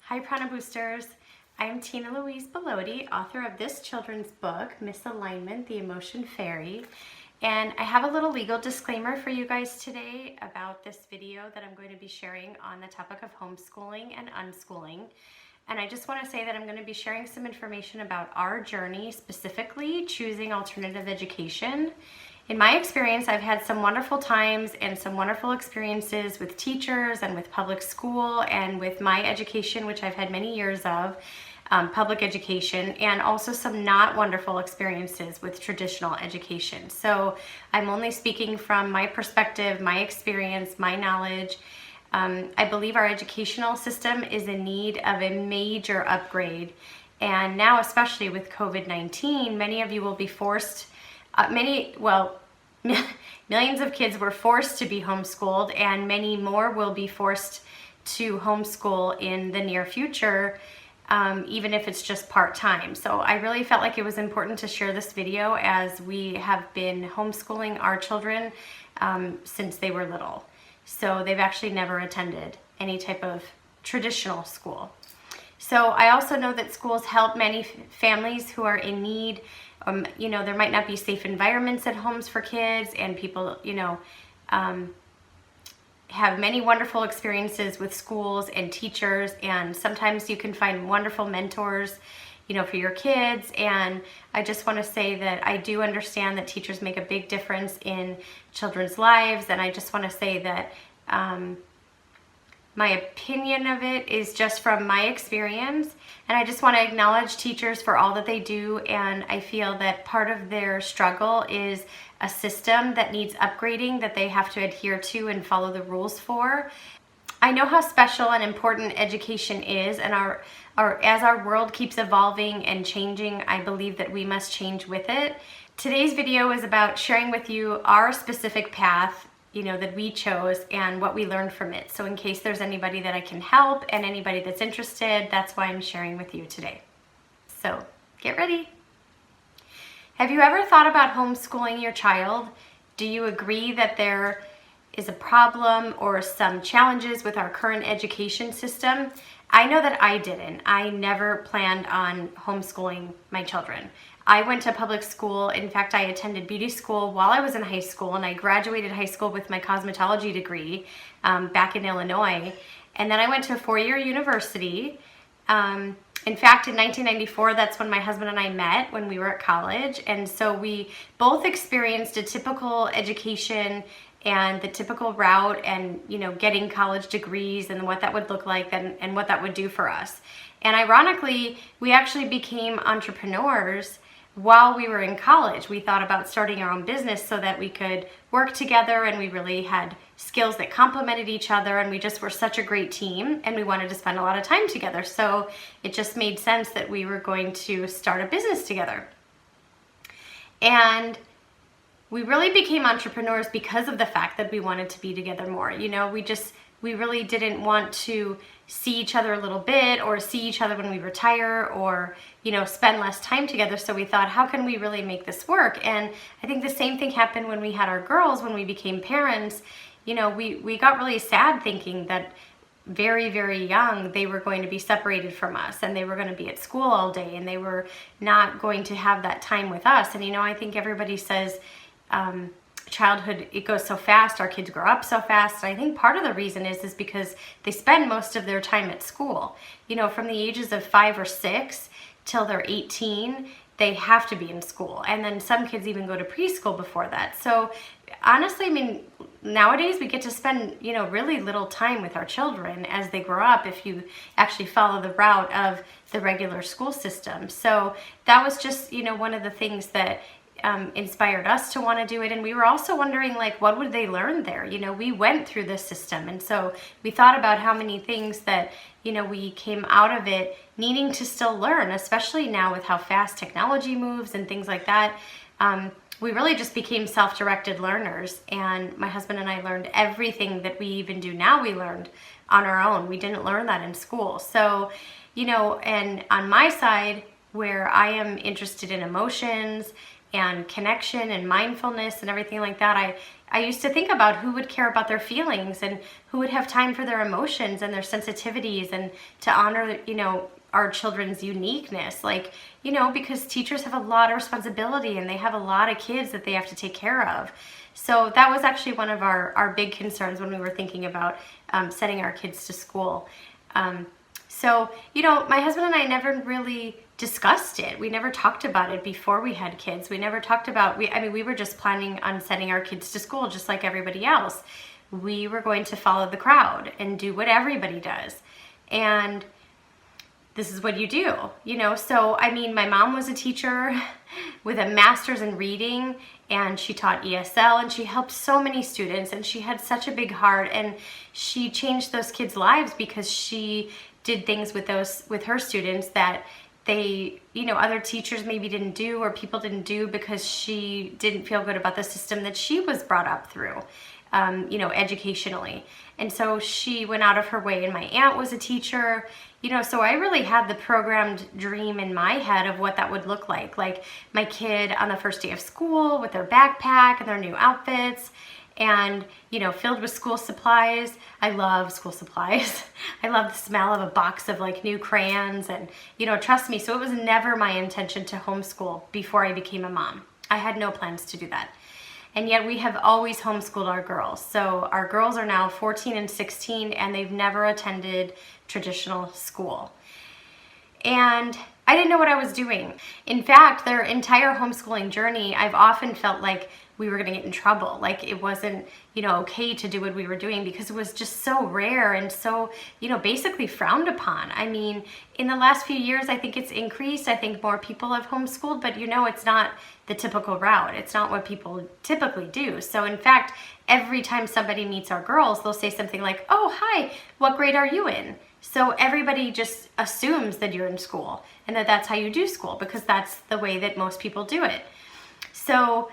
Hi Prana Boosters, I am Tina Louise Balodi, author of this children's book, Misalignment, the Emotion Fairy. And I have a little legal disclaimer for you guys today about this video that I'm going to be sharing on the topic of homeschooling and unschooling. And I just want to say that I'm going to be sharing some information about our journey, specifically choosing alternative education. In my experience, I've had some wonderful times and some wonderful experiences with teachers and with public school and with my education, which I've had many years of, public education, and also some not wonderful experiences with traditional education. So I'm only speaking from my perspective, my experience, my knowledge. I believe our educational system is in need of a major upgrade. And now, especially with COVID-19, many of you will be forced, millions of kids were forced to be homeschooled, and many more will be forced to homeschool in the near future, even if it's just part-time. So I really felt like it was important to share this video, as we have been homeschooling our children since they were little. So they've actually never attended any type of traditional school. So I also know that schools help many families who are in need. There might not be safe environments at homes for kids, and people, have many wonderful experiences with schools and teachers, and sometimes you can find wonderful mentors, for your kids. And I just want to say that I do understand that teachers make a big difference in children's lives, and I just want to say that my opinion of it is just from my experience, and I just want to acknowledge teachers for all that they do. And I feel that part of their struggle is a system that needs upgrading, that they have to adhere to and follow the rules for. I know how special and important education is, and as our world keeps evolving and changing, I believe that we must change with it. Today's video is about sharing with you our specific path, that we chose and what we learned from it. So in case there's anybody that I can help and anybody that's interested, that's why I'm sharing with you today. So get ready. Have you ever thought about homeschooling your child? Do you agree that there is a problem or some challenges with our current education system? I know that I didn't. I never planned on homeschooling my children. I went to public school. In fact, I attended beauty school while I was in high school, and I graduated high school with my cosmetology degree back in Illinois. And then I went to a four-year university. In fact, in 1994, that's when my husband and I met, when we were at college. And so we both experienced a typical education and the typical route, and getting college degrees and what that would look like and what that would do for us. And ironically, we actually became entrepreneurs while we were in college. We thought about starting our own business so that we could work together, and we really had skills that complemented each other, and we just were such a great team, and we wanted to spend a lot of time together. So it just made sense that we were going to start a business together. And we really became entrepreneurs because of the fact that we wanted to be together more. We really didn't want to see each other a little bit, or see each other when we retire, or spend less time together. So we thought, how can we really make this work? And I think the same thing happened when we had our girls. When we became parents, we got really sad, thinking that very, very young they were going to be separated from us, and they were going to be at school all day, and they were not going to have that time with us. And I think everybody says childhood, it goes so fast, our kids grow up so fast. And I think part of the reason is because they spend most of their time at school. From the ages of 5 or 6 till they're 18, they have to be in school. And then some kids even go to preschool before that. So honestly, nowadays we get to spend, really little time with our children as they grow up, if you actually follow the route of the regular school system. So that was just, one of the things that inspired us to want to do it. And we were also wondering, what would they learn there? We went through this system, and so we thought about how many things that we came out of it needing to still learn, especially now with how fast technology moves and things like that. We really just became self-directed learners, and my husband and I learned everything that we even do now. We learned on our own. We didn't learn that in school. So and on my side, where I am interested in emotions and connection and mindfulness and everything like that, I used to think about who would care about their feelings and who would have time for their emotions and their sensitivities, and to honor, our children's uniqueness. Like, because teachers have a lot of responsibility and they have a lot of kids that they have to take care of. So that was actually one of our big concerns when we were thinking about sending our kids to school. So, my husband and I never really discussed it. We never talked about it before we had kids. We never talked about, we were just planning on sending our kids to school just like everybody else. We were going to follow the crowd and do what everybody does. And this is what you do, So, my mom was a teacher with a master's in reading, and she taught ESL, and she helped so many students, and she had such a big heart, and she changed those kids' lives because she did things with her students that they, other teachers maybe didn't do, or people didn't do, because she didn't feel good about the system that she was brought up through, educationally. And so she went out of her way, and my aunt was a teacher, so I really had the programmed dream in my head of what that would look like my kid on the first day of school with their backpack and their new outfits, and filled with school supplies. I love school supplies. I love the smell of a box of new crayons, and trust me, so it was never my intention to homeschool before I became a mom. I had no plans to do that. And yet we have always homeschooled our girls. So our girls are now 14 and 16, and they've never attended traditional school. And I didn't know what I was doing. In fact, their entire homeschooling journey, I've often felt like we were going to get in trouble. Like it wasn't, okay to do what we were doing, because it was just so rare and so, basically frowned upon. In the last few years, I think it's increased. I think more people have homeschooled, but it's not the typical route. It's not what people typically do. So in fact, every time somebody meets our girls, they'll say something like, "Oh, hi, what grade are you in?" So everybody just assumes that you're in school and that that's how you do school, because that's the way that most people do it. So,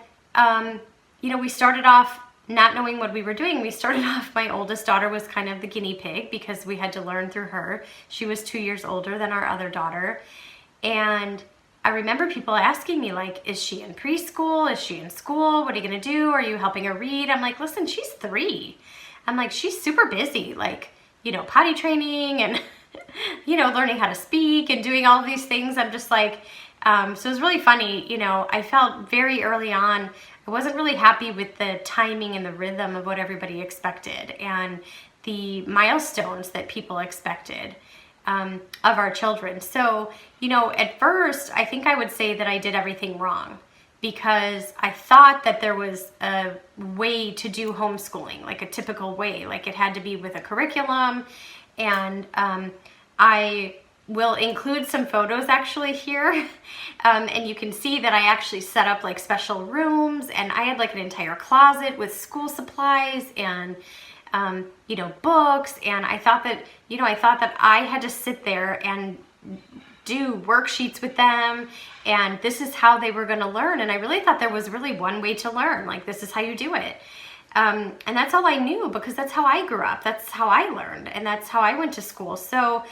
we started off not knowing what we were doing. We started off, my oldest daughter was kind of the guinea pig, because we had to learn through her. She was 2 years older than our other daughter. And I remember people asking me, is she in preschool? Is she in school? What are you going to do? Are you helping her read? I'm like, listen, she's 3. I'm like, she's super busy, potty training and, learning how to speak and doing all of these things. I'm just like, so it was really funny. I felt very early on, I wasn't really happy with the timing and the rhythm of what everybody expected and the milestones that people expected of our children. So, at first, I think I would say that I did everything wrong, because I thought that there was a way to do homeschooling, like a typical way, like it had to be with a curriculum. And I will include some photos actually here, and you can see that I actually set up special rooms, and I had an entire closet with school supplies and books, and I thought that I had to sit there and do worksheets with them, and this is how they were going to learn. And I really thought there was really one way to learn, this is how you do it. And that's all I knew, because that's how I grew up, that's how I learned, and that's how I went to school. So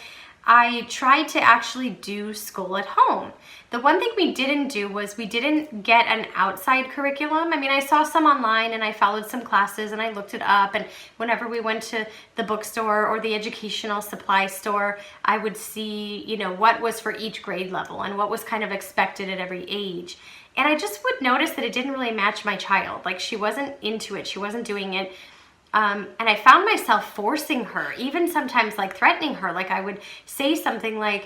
I tried to actually do school at home. The one thing we didn't do was we didn't get an outside curriculum. I saw some online, and I followed some classes, and I looked it up, and whenever we went to the bookstore or the educational supply store, I would see, what was for each grade level and what was kind of expected at every age. And I just would notice that it didn't really match my child. She wasn't into it, she wasn't doing it. And I found myself forcing her, even sometimes threatening her. I would say something well,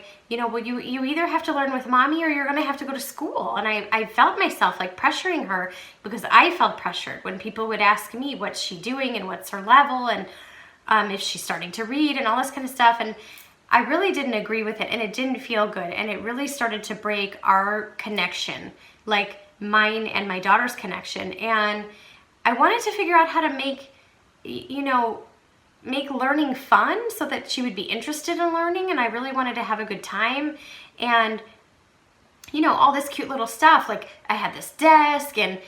you either have to learn with mommy or you're going to have to go to school. And I felt myself pressuring her, because I felt pressured when people would ask me what's she doing and what's her level, and if she's starting to read and all this kind of stuff. And I really didn't agree with it, and it didn't feel good. And it really started to break our connection, mine and my daughter's connection. And I wanted to figure out how to make learning fun so that she would be interested in learning, and I really wanted to have a good time. And all this cute little stuff, I had this desk, and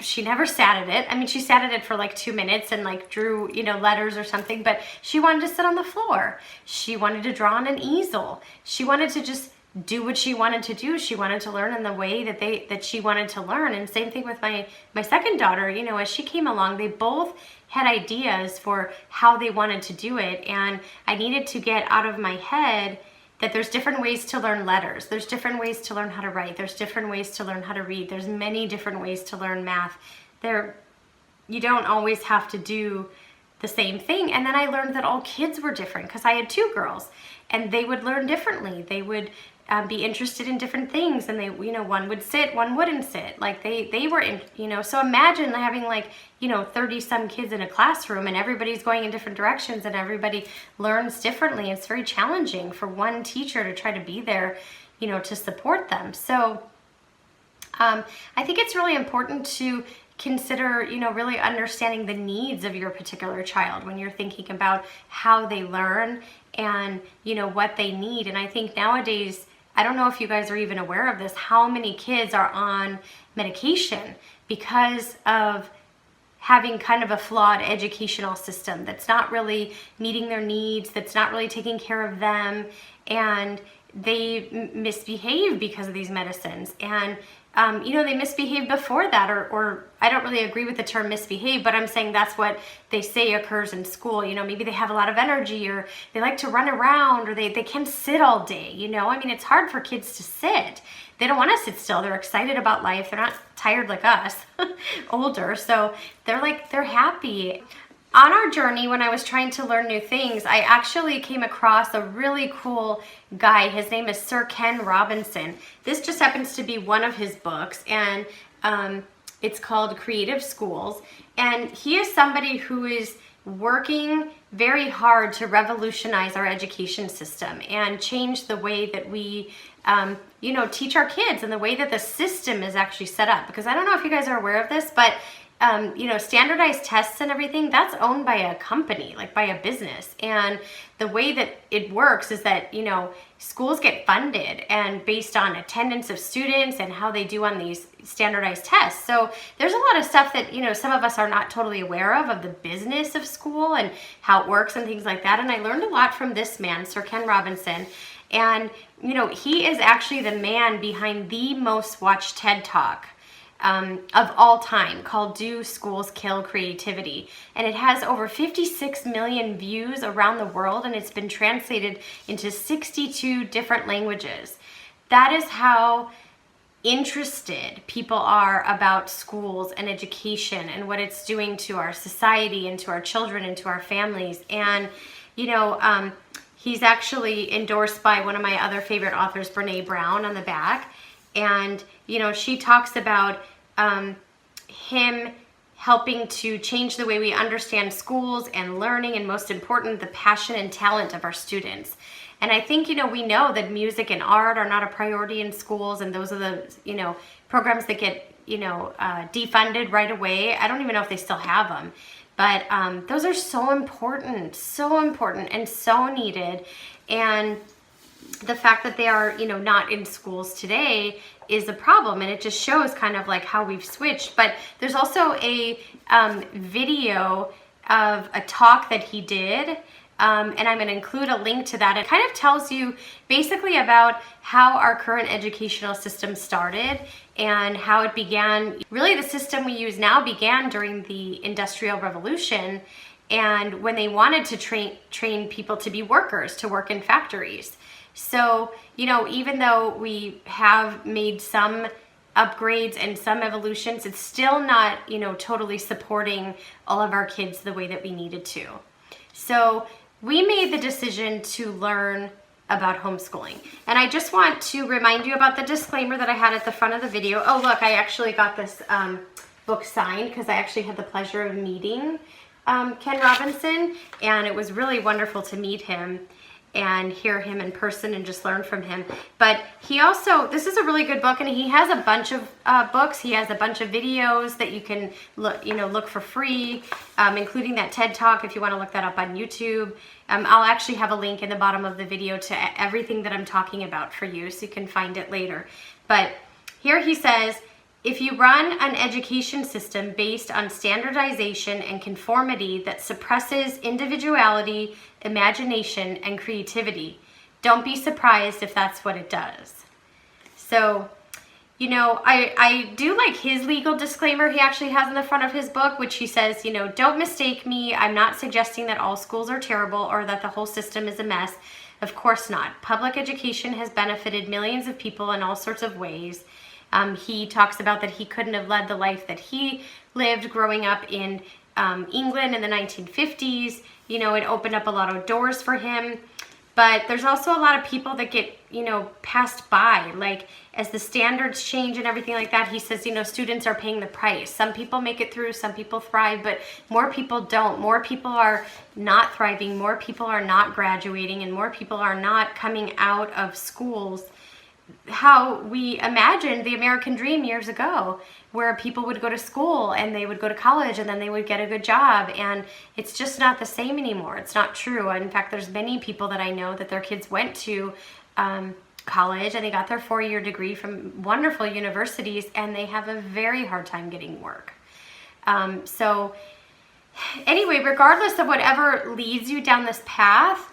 she never sat at it. She sat at it for 2 minutes and drew letters or something, but she wanted to sit on the floor. She wanted to draw on an easel. She wanted to just do what she wanted to do. She wanted to learn in the way that she wanted to learn. And same thing with my second daughter. You know, as she came along, they both had ideas for how they wanted to do it, and I needed to get out of my head that there's different ways to learn letters. There's different ways to learn how to write. There's different ways to learn how to read. There's many different ways to learn math. You don't always have to do the same thing. And then I learned that all kids were different, because I had two girls and they would learn differently. They would be interested in different things, and they, you know, one would sit, one wouldn't sit. Like they were in, you know, so imagine having, like, you know, 30 some kids in a classroom, and everybody's going in different directions and everybody learns differently. It's very challenging for one teacher to try to be there, you know, to support them. So I think it's really important to consider, you know, really understanding the needs of your particular child when you're thinking about how they learn and, you know, what they need. And I think nowadays, I don't know if you guys are even aware of this, how many kids are on medication because of having kind of a flawed educational system that's not really meeting their needs, that's not really taking care of them, and they misbehave because of these medicines. And you know, they misbehave before that, or I don't really agree with the term misbehave, but I'm saying that's what they say occurs in school. You know, maybe they have a lot of energy, or they like to run around, or they can't sit all day, you know. I mean, it's hard for kids to sit. They don't want to sit still. They're excited about life. They're not tired like us, older, so they're happy. On our journey, when I was trying to learn new things, I actually came across a really cool guy. His name is Sir Ken Robinson. This just happens to be one of his books, and it's called Creative Schools. And he is somebody who is working very hard to revolutionize our education system and change the way that we you know, teach our kids, and the way that the system is actually set up. Because I don't know if you guys are aware of this, but you know, standardized tests and everything, that's owned by a company, like by a business. And the way that it works is that, you know, schools get funded and based on attendance of students and how they do on these standardized tests. So there's a lot of stuff that, you know, some of us are not totally aware of the business of school and how it works and things like that. And I learned a lot from this man, Sir Ken Robinson. And, you know, he is actually the man behind the most watched TED Talk of all time, called Do Schools Kill Creativity? And it has over 56 million views around the world, and it's been translated into 62 different languages. That is how interested people are about schools and education and what it's doing to our society and to our children and to our families. And, you know, he's actually endorsed by one of my other favorite authors, Brene Brown, on the back. And, you know, she talks about him helping to change the way we understand schools and learning, and most important, the passion and talent of our students. And I think, you know, we know that music and art are not a priority in schools, and those are the, you know, programs that get, you know, defunded right away. I don't even know if they still have them. But those are so important and so needed. And the fact that they are, you know, not in schools today is a problem, and it just shows kind of like how we've switched. But there's also a video of a talk that he did, and I'm going to include a link to that. It kind of tells you basically about how our current educational system started and how it began. Really, the system we use now began during the Industrial Revolution, and when they wanted to train people to be workers, to work in factories. So, you know, even though we have made some upgrades and some evolutions, it's still not, you know, totally supporting all of our kids the way that we needed to. So we made the decision to learn about homeschooling. And I just want to remind you about the disclaimer that I had at the front of the video. Oh, look, I actually got this book signed because I actually had the pleasure of meeting Ken Robinson, and it was really wonderful to meet him and hear him in person and just learn from him. But he also, this is a really good book, and he has a bunch of books. He has a bunch of videos that you can look for free, including that TED Talk if you want to look that up on YouTube. I'll actually have a link in the bottom of the video to everything that I'm talking about for you, so you can find it later. But here he says, if you run an education system based on standardization and conformity that suppresses individuality, imagination, and creativity, don't be surprised if that's what it does. So, you know, I do like his legal disclaimer he actually has in the front of his book, which he says, you know, don't mistake me. I'm not suggesting that all schools are terrible or that the whole system is a mess. Of course not. Public education has benefited millions of people in all sorts of ways. He talks about that he couldn't have led the life that he lived growing up in England in the 1950s. You know, it opened up a lot of doors for him. But there's also a lot of people that get, you know, passed by. Like, as the standards change and everything like that, he says, you know, students are paying the price. Some people make it through, some people thrive, but more people don't. More people are not thriving, more people are not graduating, and more people are not coming out of schools how we imagined the American dream years ago, where people would go to school and they would go to college and then they would get a good job, and it's just not the same anymore. It's not true. In fact, there's many people that I know that their kids went to college and they got their 4-year degree from wonderful universities, and they have a very hard time getting work. So anyway, regardless of whatever leads you down this path,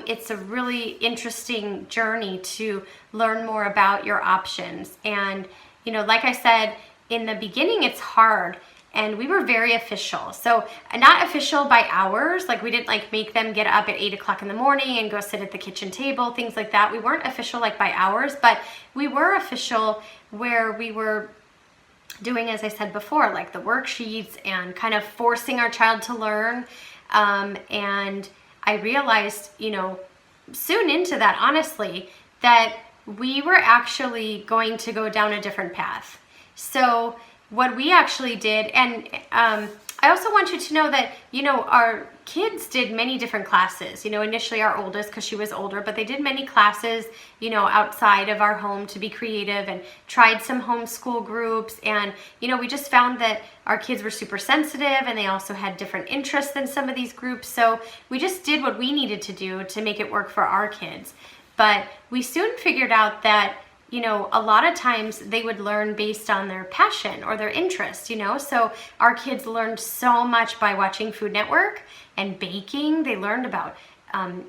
it's a really interesting journey to learn more about your options. And, you know, like I said, in the beginning, it's hard. And we were very official. So not official by hours. Like, we didn't like make them get up at 8 o'clock in the morning and go sit at the kitchen table, things like that. We weren't official like by hours, but we were official where we were doing, as I said before, like the worksheets and kind of forcing our child to learn. And I realized, you know, soon into that, honestly, that we were actually going to go down a different path. So what we actually did, and I also want you to know that, you know, our kids did many different classes. You know, initially our oldest, because she was older, but they did many classes, you know, outside of our home to be creative, and tried some homeschool groups. And, you know, we just found that our kids were super sensitive, and they also had different interests than some of these groups. So we just did what we needed to do to make it work for our kids. But we soon figured out that, you know, a lot of times they would learn based on their passion or their interest, you know. So our kids learned so much by watching Food Network and baking. They learned about,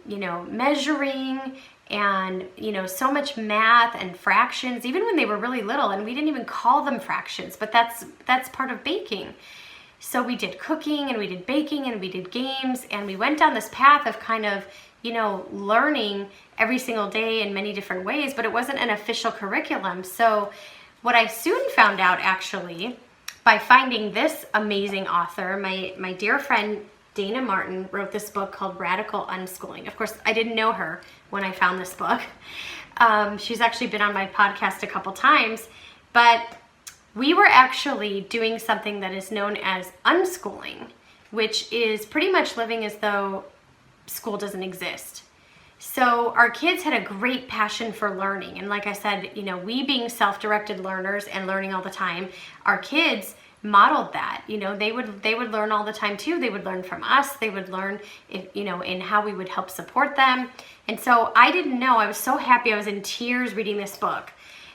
you know, measuring and, you know, so much math and fractions, even when they were really little. And we didn't even call them fractions, but that's part of baking. So we did cooking and we did baking and we did games, and we went down this path of kind of, you know, learning every single day in many different ways, but it wasn't an official curriculum. So what I soon found out, actually, by finding this amazing author, my dear friend Dana Martin wrote this book called Radical Unschooling. Of course, I didn't know her when I found this book. She's actually been on my podcast a couple times, but we were actually doing something that is known as unschooling, which is pretty much living as though school doesn't exist. So our kids had a great passion for learning. And like I said, you know, we being self-directed learners and learning all the time, our kids modeled that. You know, they would learn all the time too. They would learn from us. They would learn, you know, in how we would help support them. And so I didn't know. I was so happy. I was in tears reading this book.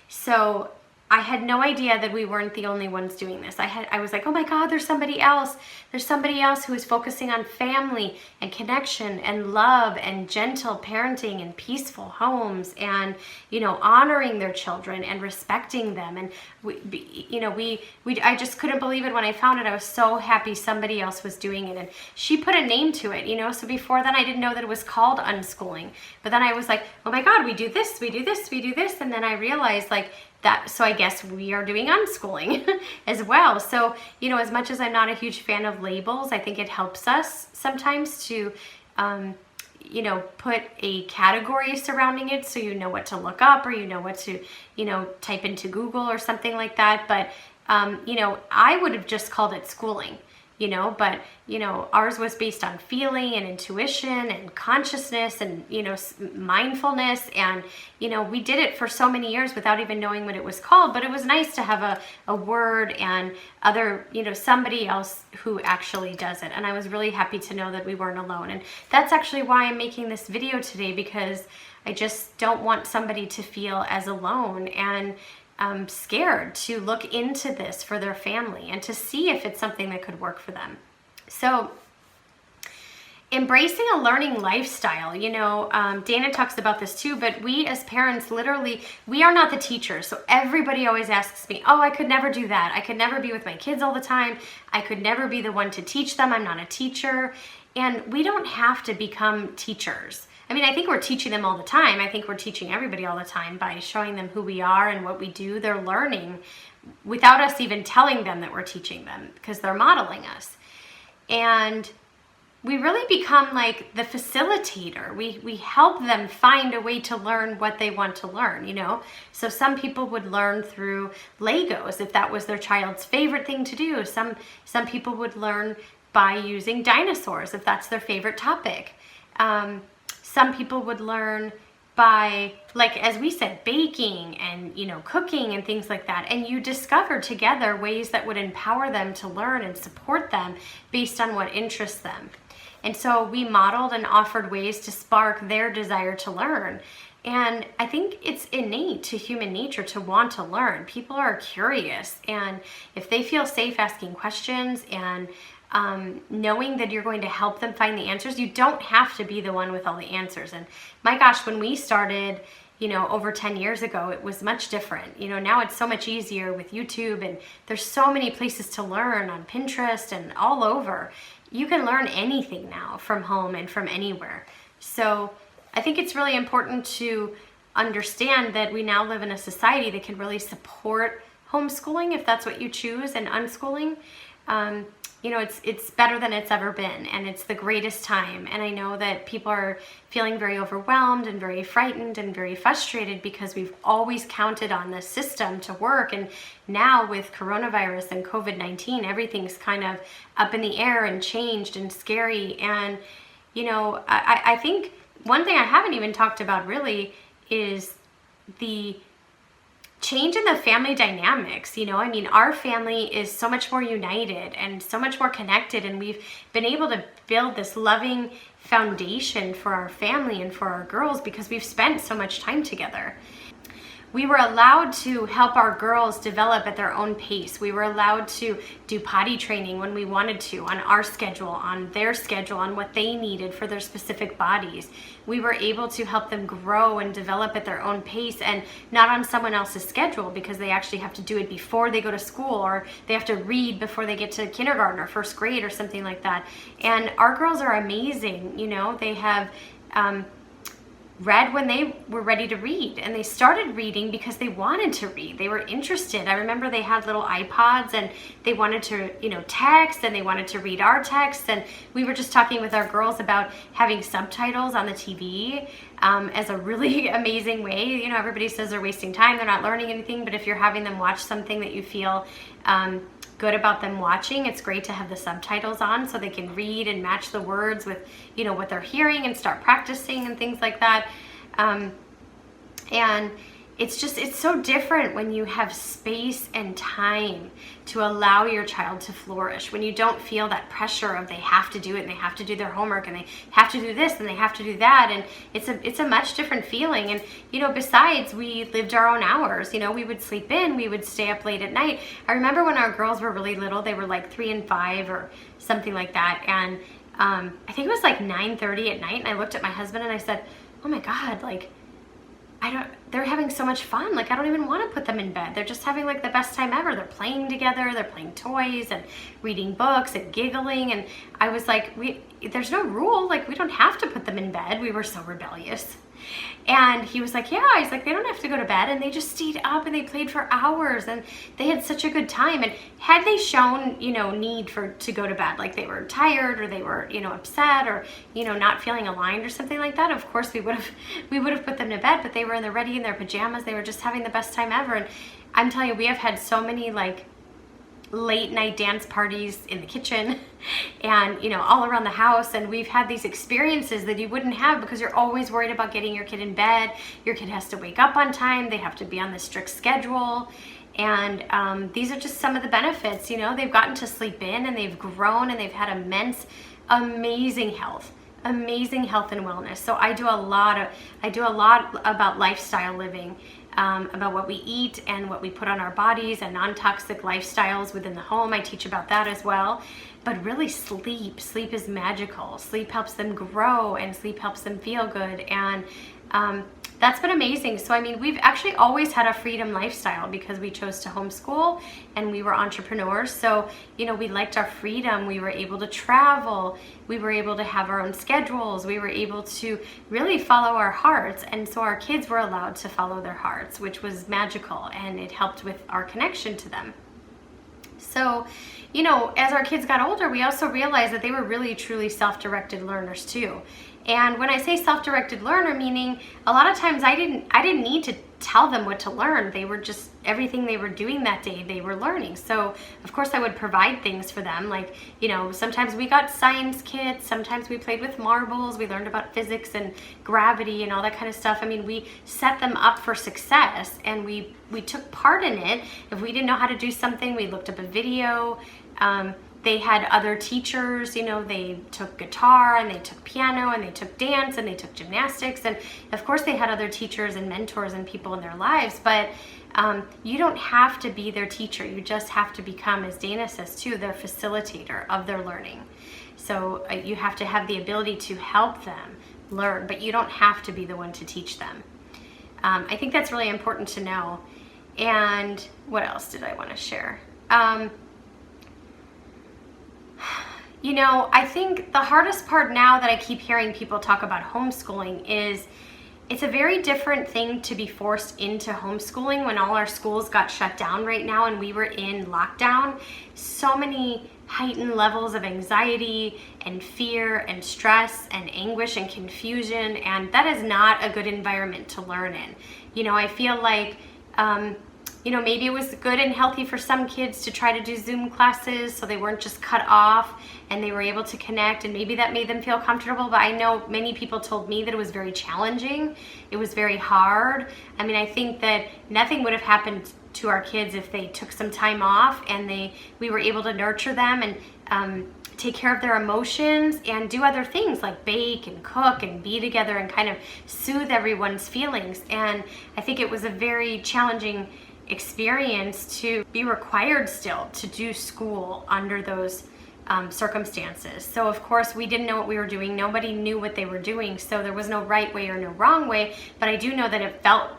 So I had no idea that we weren't the only ones doing this. I was like, oh my God, there's somebody else. There's somebody else who is focusing on family and connection and love and gentle parenting and peaceful homes and, you know, honoring their children and respecting them. And I just couldn't believe it when I found it. I was so happy somebody else was doing it. And she put a name to it, you know. So before then I didn't know that it was called unschooling. But then I was like, oh my God, we do this, we do this, we do this. And then I realized, like, that, so I guess we are doing unschooling as well. So, you know, as much as I'm not a huge fan of labels, I think it helps us sometimes to, you know, put a category surrounding it so you know what to look up, or you know what to, you know, type into Google or something like that. But, you know, I would have just called it schooling, you know, but, you know, ours was based on feeling and intuition and consciousness and, you know, mindfulness. And, you know, we did it for so many years without even knowing what it was called, but it was nice to have a word and other, you know, somebody else who actually does it. And I was really happy to know that we weren't alone. And that's actually why I'm making this video today, because I just don't want somebody to feel as alone and scared to look into this for their family and to see if it's something that could work for them. So embracing a learning lifestyle. You know, Dana talks about this too, but we as parents, literally, we are not the teachers. So everybody always asks me, oh, I could never do that. I could never be with my kids all the time. I could never be the one to teach them. I'm not a teacher. And we don't have to become teachers. I mean, I think we're teaching them all the time. I think we're teaching everybody all the time by showing them who we are and what we do. They're learning without us even telling them that we're teaching them, because they're modeling us. And we really become like the facilitator. We help them find a way to learn what they want to learn, you know? So some people would learn through Legos if that was their child's favorite thing to do. Some people would learn by using dinosaurs if that's their favorite topic. Some people would learn by, like, as we said, baking and, you know, cooking and things like that. And you discover together ways that would empower them to learn and support them based on what interests them. And so we modeled and offered ways to spark their desire to learn. And I think it's innate to human nature to want to learn. People are curious, and if they feel safe asking questions and knowing that you're going to help them find the answers, you don't have to be the one with all the answers. And my gosh, when we started, you know, over 10 years ago, it was much different. You know, now it's so much easier with YouTube, and there's so many places to learn on Pinterest and all over. You can learn anything now from home and from anywhere. So I think it's really important to understand that we now live in a society that can really support homeschooling if that's what you choose, and unschooling. You know, it's better than it's ever been, and it's the greatest time. And I know that people are feeling very overwhelmed and very frightened and very frustrated because we've always counted on this system to work. And now with coronavirus and COVID-19, everything's kind of up in the air and changed and scary. And, you know, I think one thing I haven't even talked about really is the change in the family dynamics. You know, I mean, our family is so much more united and so much more connected, and we've been able to build this loving foundation for our family and for our girls because we've spent so much time together. We were allowed to help our girls develop at their own pace. We were allowed to do potty training when we wanted to, on our schedule, on their schedule, on what they needed for their specific bodies. We were able to help them grow and develop at their own pace and not on someone else's schedule, because they actually have to do it before they go to school, or they have to read before they get to kindergarten or first grade or something like that. And our girls are amazing. You know, they have read when they were ready to read, and they started reading because they wanted to read. They were interested. I remember they had little iPods, and they wanted to, you know, text, and they wanted to read our text. And we were just talking with our girls about having subtitles on the TV as a really amazing way. You know, everybody says they're wasting time, they're not learning anything, but if you're having them watch something that you feel good about them watching, it's great to have the subtitles on so they can read and match the words with, you know, what they're hearing and start practicing and things like that. And it's so different when you have space and time to allow your child to flourish, when you don't feel that pressure of they have to do it and they have to do their homework and they have to do this and they have to do that. And it's a much different feeling. And, you know, besides, we lived our own hours. You know, we would sleep in, we would stay up late at night. I remember when our girls were really little, they were like 3 and 5 or something like that. And I think it was like 9:30 at night, and I looked at my husband and I said, oh my God, like, they're having so much fun. Like, I don't even want to put them in bed. They're just having like the best time ever. They're playing together, they're playing toys and reading books and giggling. And I was like, there's no rule. Like, we don't have to put them in bed. We were so rebellious. And he was like, yeah, he's like, they don't have to go to bed. And they just stayed up and they played for hours and they had such a good time. And had they shown, you know, need to go to bed, like they were tired or they were, you know, upset or, you know, not feeling aligned or something like that, of course we would have put them to bed. But they were ready in their pajamas. They were just having the best time ever. And I'm telling you, we have had so many like late night dance parties in the kitchen and, you know, all around the house. And we've had these experiences that you wouldn't have because you're always worried about getting your kid in bed. Your kid has to wake up on time. They have to be on this strict schedule. And these are just some of the benefits. You know, they've gotten to sleep in and they've grown and they've had amazing health and wellness. So I do a lot about lifestyle living. about what we eat and what we put on our bodies and non-toxic lifestyles within the home. I teach about that as well. But really sleep is magical. Sleep helps them grow and sleep helps them feel good. And that's been amazing. So, I mean, we've actually always had a freedom lifestyle because we chose to homeschool and we were entrepreneurs. So, you know, we liked our freedom. We were able to travel. We were able to have our own schedules. We were able to really follow our hearts. And so our kids were allowed to follow their hearts, which was magical, and it helped with our connection to them. So, you know, as our kids got older, we also realized that they were really truly self-directed learners too. And when I say self-directed learner, meaning a lot of times I didn't need to tell them what to learn. They were just, everything they were doing that day, they were learning. So of course I would provide things for them. Like, you know, sometimes we got science kits, sometimes we played with marbles, we learned about physics and gravity and all that kind of stuff. I mean, we set them up for success and we took part in it. If we didn't know how to do something, we looked up a video. They had other teachers, you know, they took guitar and they took piano and they took dance and they took gymnastics. And of course they had other teachers and mentors and people in their lives, but you don't have to be their teacher. You just have to become, as Dana says too, their facilitator of their learning. So you have to have the ability to help them learn, but you don't have to be the one to teach them. I think that's really important to know. And what else did I want to share? You know, I think the hardest part now that I keep hearing people talk about homeschooling is it's a very different thing to be forced into homeschooling when all our schools got shut down right now and we were in lockdown. So many heightened levels of anxiety and fear and stress and anguish and confusion, and that is not a good environment to learn in. You know, I feel like you know, maybe it was good and healthy for some kids to try to do Zoom classes so they weren't just cut off and they were able to connect, and maybe that made them feel comfortable, but I know many people told me that it was very challenging. It was very hard. I mean, I think that nothing would have happened to our kids if they took some time off and we were able to nurture them and take care of their emotions and do other things like bake and cook and be together and kind of soothe everyone's feelings. And I think it was a very challenging experience to be required still to do school under those circumstances. So of course we didn't know what we were doing. Nobody knew what they were doing. So there was no right way or no wrong way, but I do know that it felt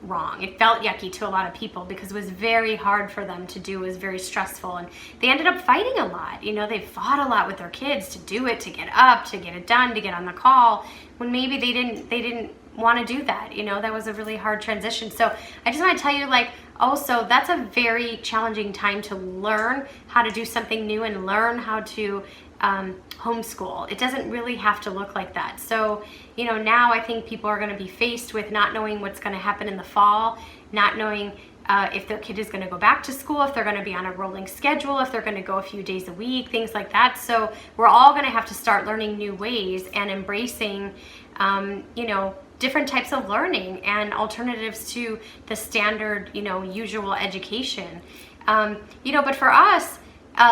wrong. It felt yucky to a lot of people because it was very hard for them to do. It was very stressful, and they ended up fighting a lot. You know, they fought a lot with their kids to do it, to get up, to get it done, to get on the call, when maybe they didn't want to do that. You know, that was a really hard transition. So I just want to tell you, like, also that's a very challenging time to learn how to do something new and learn how to homeschool. It doesn't really have to look like that. So, you know, now I think people are going to be faced with not knowing what's going to happen in the fall, not knowing if their kid is going to go back to school, if they're going to be on a rolling schedule, if they're going to go a few days a week, things like that. So we're all going to have to start learning new ways and embracing, you know, different types of learning and alternatives to the standard, you know, usual education. You know, but for us,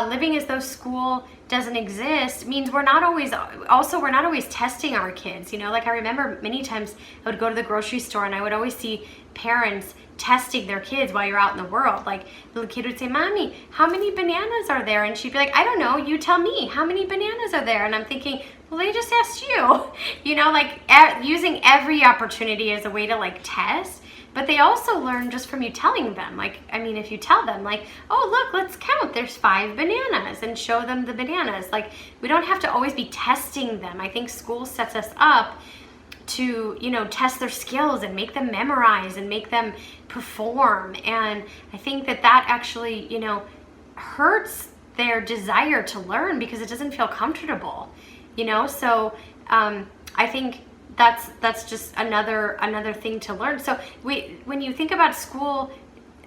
living as though school doesn't exist means we're not always testing our kids. You know, like I remember many times I would go to the grocery store and I would always see parents testing their kids while you're out in the world. Like the little kid would say, "Mommy, how many bananas are there?" And she'd be like, "I don't know, you tell me, how many bananas are there?" And I'm thinking, well, they just asked you. You know, like using every opportunity as a way to like test. But they also learn just from you telling them. Like, I mean, if you tell them like, "Oh, look, let's count, there's 5 bananas," and show them the bananas. Like, we don't have to always be testing them. I think school sets us up to, you know, test their skills and make them memorize and make them perform. And I think that actually, you know, hurts their desire to learn because it doesn't feel comfortable, you know? So I think that's just another thing to learn. So when you think about school,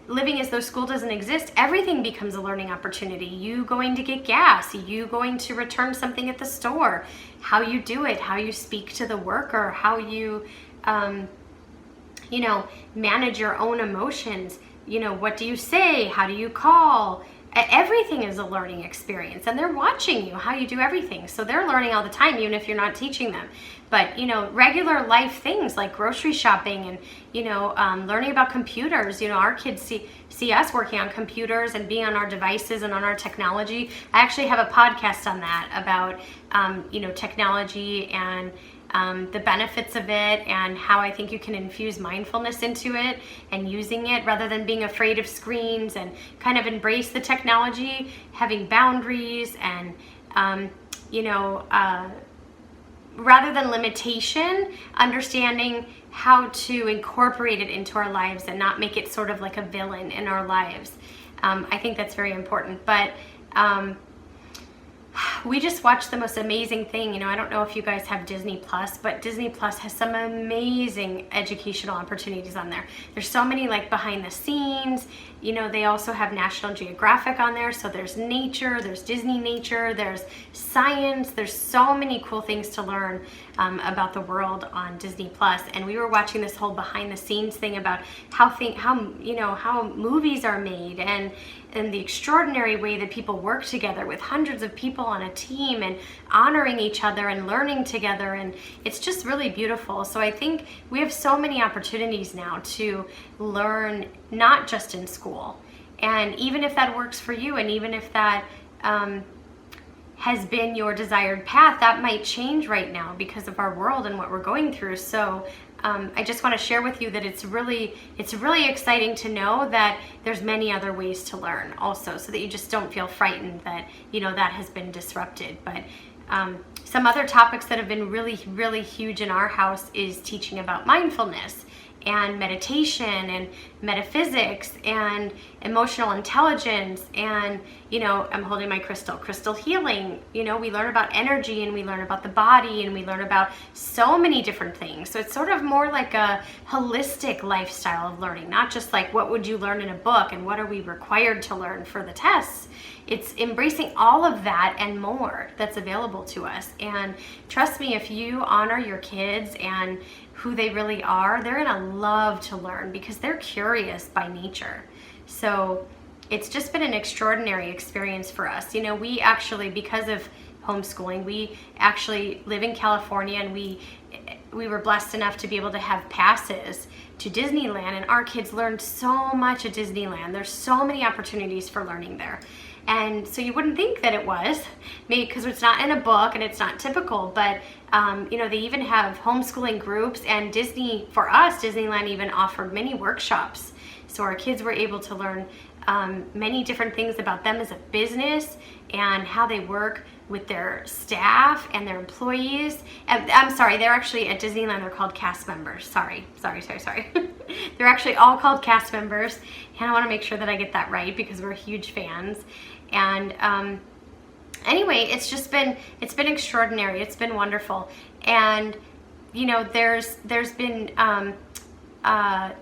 living as though school doesn't exist, everything becomes a learning opportunity. You going to get gas, you going to return something at the store, how you do it, how you speak to the worker, how you, you know, manage your own emotions. You know, what do you say? How do you call? everything is a learning experience, and they're watching you, how you do everything. So they're learning all the time, even if you're not teaching them. But, you know, regular life things like grocery shopping and, you know, learning about computers. You know, our kids see us working on computers and being on our devices and on our technology. I actually have a podcast on that about, you know, technology and the benefits of it, and how I think you can infuse mindfulness into it and using it rather than being afraid of screens, and kind of embrace the technology, having boundaries, and, you know, rather than limitation, understanding how to incorporate it into our lives and not make it sort of like a villain in our lives. I think that's very important. But we just watched the most amazing thing. You know, I don't know if you guys have Disney Plus, but Disney Plus has some amazing educational opportunities on there. There's so many like behind the scenes. You know, they also have National Geographic on there. So there's nature, there's Disney nature, there's science. There's so many cool things to learn about the world on Disney Plus. And we were watching this whole behind the scenes thing about how movies are made, and the extraordinary way that people work together with hundreds of people on a team and honoring each other and learning together. And it's just really beautiful. So I think we have so many opportunities now to learn, not just in school. And even if that works for you, and even if that has been your desired path, that might change right now because of our world and what we're going through. So I just want to share with you that it's really exciting to know that there's many other ways to learn also, so that you just don't feel frightened that, you know, that has been disrupted. But some other topics that have been really huge in our house is teaching about mindfulness and meditation and metaphysics and emotional intelligence, and, you know, I'm holding my crystal healing. You know, we learn about energy, and we learn about the body, and we learn about so many different things. So it's sort of more like a holistic lifestyle of learning, not just like what would you learn in a book and what are we required to learn for the tests. It's embracing all of that and more that's available to us. And trust me, if you honor your kids and who they really are, they're gonna love to learn because they're curious by nature. So it's just been an extraordinary experience for us. You know, we actually, because of homeschooling, we actually live in California, and we were blessed enough to be able to have passes to Disneyland, and our kids learned so much at Disneyland. There's so many opportunities for learning there. And so you wouldn't think that it was, maybe because it's not in a book and it's not typical, but you know, they even have homeschooling groups, and for us, Disneyland even offered many workshops. So our kids were able to learn many different things about them as a business and how they work with their staff and their employees. I'm sorry, they're actually at Disneyland, they're called cast members. Sorry. They're actually all called cast members, and I want to make sure that I get that right because we're huge fans. And anyway, it's been extraordinary. It's been wonderful. And you know, there's been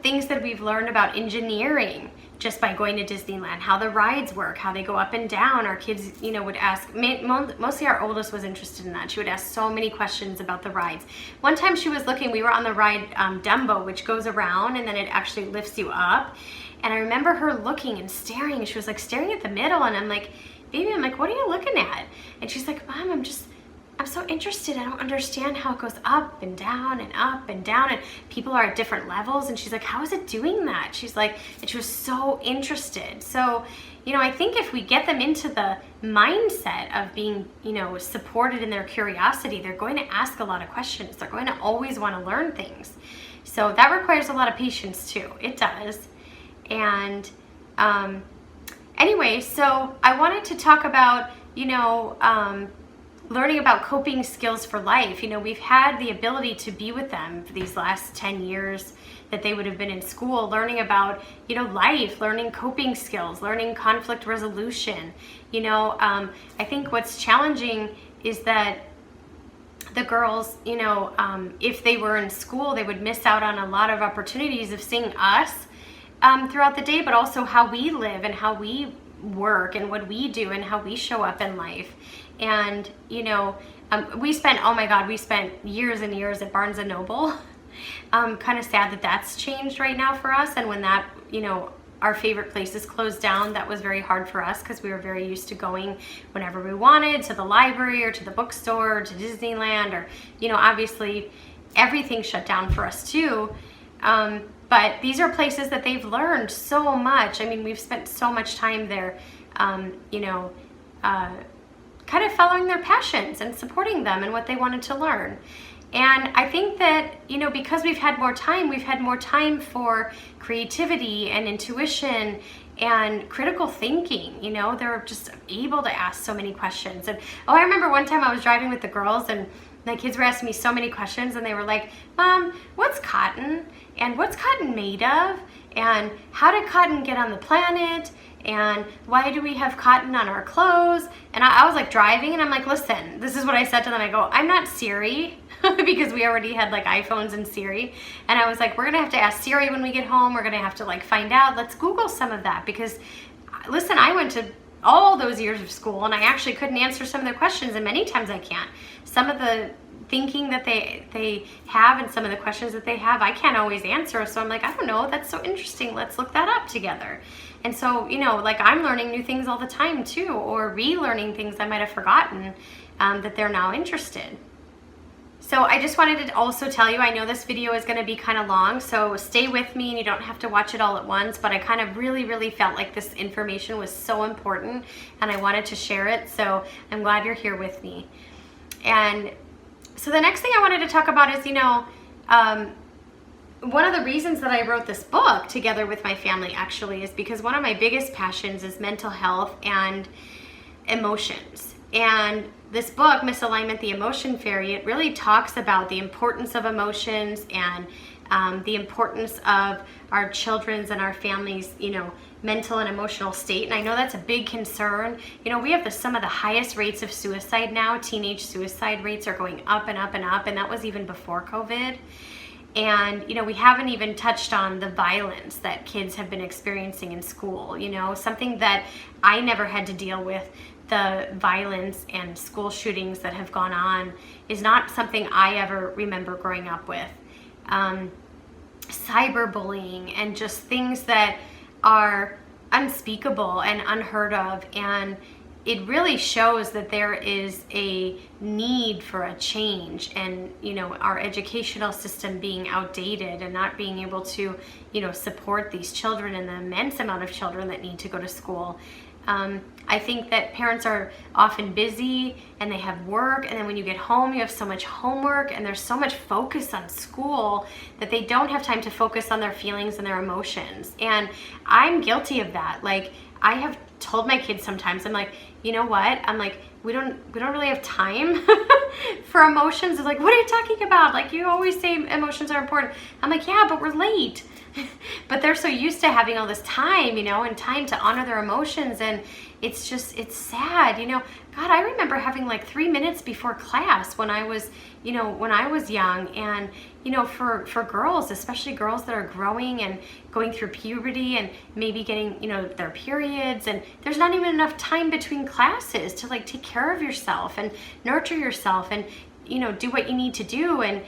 things that we've learned about engineering just by going to Disneyland, how the rides work, how they go up and down. Our kids, you know, would ask, mostly our oldest was interested in that. She would ask so many questions about the rides. One time she was looking, we were on the ride Dumbo, which goes around and then it actually lifts you up. And I remember her looking and staring. She was like staring at the middle, and I'm like, baby, what are you looking at? And she's like, Mom, I'm so interested. I don't understand how it goes up and down and up and down, and people are at different levels. And she's like, how is it doing that? She's like, and she was so interested. So, you know, I think if we get them into the mindset of being, you know, supported in their curiosity, they're going to ask a lot of questions. They're going to always want to learn things. So that requires a lot of patience too. It does. And anyway, so I wanted to talk about, you know, learning about coping skills for life. You know, we've had the ability to be with them for these last 10 years that they would have been in school, learning about, you know, life, learning coping skills, learning conflict resolution. You know, I think what's challenging is that the girls, you know, if they were in school, they would miss out on a lot of opportunities of seeing us throughout the day, but also how we live and how we work and what we do and how we show up in life. And, you know, we spent years and years at Barnes & Noble. Kind of sad that that's changed right now for us. And when that, you know, our favorite places closed down. That was very hard for us because we were very used to going whenever we wanted to the library or to the bookstore or to Disneyland, or, you know, obviously everything shut down for us too. But these are places that they've learned so much. I mean, we've spent so much time there, you know, kind of following their passions and supporting them and what they wanted to learn. And I think that, you know, because we've had more time for creativity and intuition and critical thinking. You know, they're just able to ask so many questions. And I remember one time I was driving with the girls, and my kids were asking me so many questions, and they were like, Mom, what's cotton? And what's cotton made of? And how did cotton get on the planet? And why do we have cotton on our clothes? And I was like driving, and I'm like, listen, this is what I said to them. I go, I'm not Siri, because we already had like iPhones and Siri. And I was like, we're gonna have to ask Siri when we get home. We're gonna have to like find out. Let's Google some of that, because listen, I went to all those years of school and I actually couldn't answer some of their questions, and many times I can't. Some of the thinking that they have and some of the questions that they have, I can't always answer. So I'm like, I don't know, that's so interesting. Let's look that up together. And so, you know, like I'm learning new things all the time too, or relearning things I might have forgotten that they're now interested. So I just wanted to also tell you, I know this video is going to be kind of long, so stay with me and you don't have to watch it all at once, but I kind of really felt like this information was so important and I wanted to share it, so I'm glad you're here with me. And so the next thing I wanted to talk about is, you know, one of the reasons that I wrote this book together with my family actually is because one of my biggest passions is mental health and emotions. And this book, Misalignment, the Emotion Fairy, it really talks about the importance of emotions and the importance of our children's and our families, you know, mental and emotional state. And I know that's a big concern. You know, we have some of the highest rates of suicide now. Teenage suicide rates are going up and up and up, and that was even before COVID. And, you know, we haven't even touched on the violence that kids have been experiencing in school, you know, something that I never had to deal with. The violence and school shootings that have gone on is not something I ever remember growing up with. Cyberbullying and just things that are unspeakable and unheard of. And it really shows that there is a need for a change, and, you know, our educational system being outdated and not being able to, you know, support these children and the immense amount of children that need to go to school. I think that parents are often busy and they have work, and then when you get home you have so much homework and there's so much focus on school that they don't have time to focus on their feelings and their emotions. And I'm guilty of that. Like, I have told my kids sometimes, I'm like, you know what? I'm like, we don't really have time for emotions. It's like, what are you talking about? Like, you always say emotions are important. I'm like, yeah, but we're late. But they're so used to having all this time, you know, and time to honor their emotions, and it's just, it's sad, you know. God, I remember having like 3 minutes before class when I was, you know, when I was young. And, you know, for girls, especially girls that are growing and going through puberty and maybe getting, you know, their periods, and there's not even enough time between classes to like take care of yourself and nurture yourself and, you know, do what you need to do. And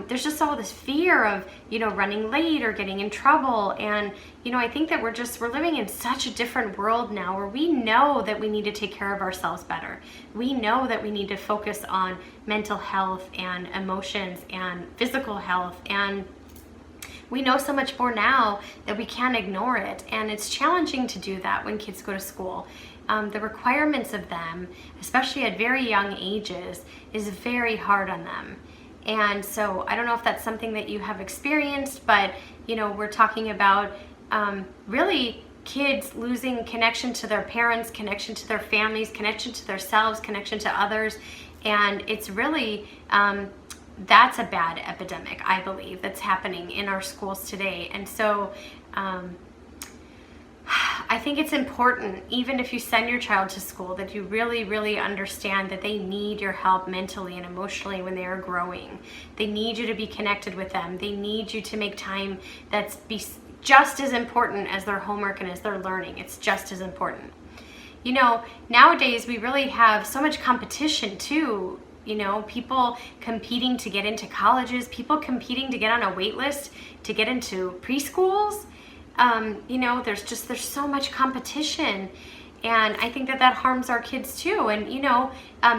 there's just all this fear of, you know, running late or getting in trouble. And, you know, I think that we're living in such a different world now where we know that we need to take care of ourselves better. We know that we need to focus on mental health and emotions and physical health, and we know so much more now that we can't ignore it. And it's challenging to do that when kids go to school. The requirements of them, especially at very young ages, is very hard on them. And so I don't know if that's something that you have experienced, but, you know, we're talking about really kids losing connection to their parents, connection to their families, connection to themselves, connection to others. And it's really, that's a bad epidemic, I believe, that's happening in our schools today. And so I think it's important, even if you send your child to school, that you really understand that they need your help mentally and emotionally when they are growing. They need you to be connected with them. They need you to make time that's just as important as their homework and as their learning. It's just as important. You know, nowadays we really have so much competition too. You know, people competing to get into colleges, people competing to get on a wait list to get into preschools. you know, there's so much competition. And I think that harms our kids too. And, you know,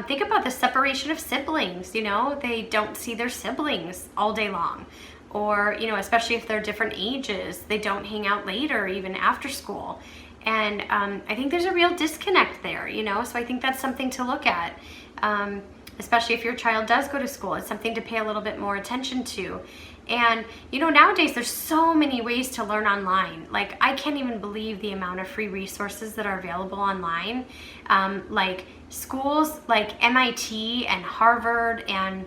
think about the separation of siblings. You know, they don't see their siblings all day long. Or, you know, especially if they're different ages, they don't hang out later, even after school. And I think there's a real disconnect there, you know, so I think that's something to look at. Especially if your child does go to school, it's something to pay a little bit more attention to. And, you know, nowadays there's so many ways to learn online. Like, I can't even believe the amount of free resources that are available online. Like schools like MIT and Harvard and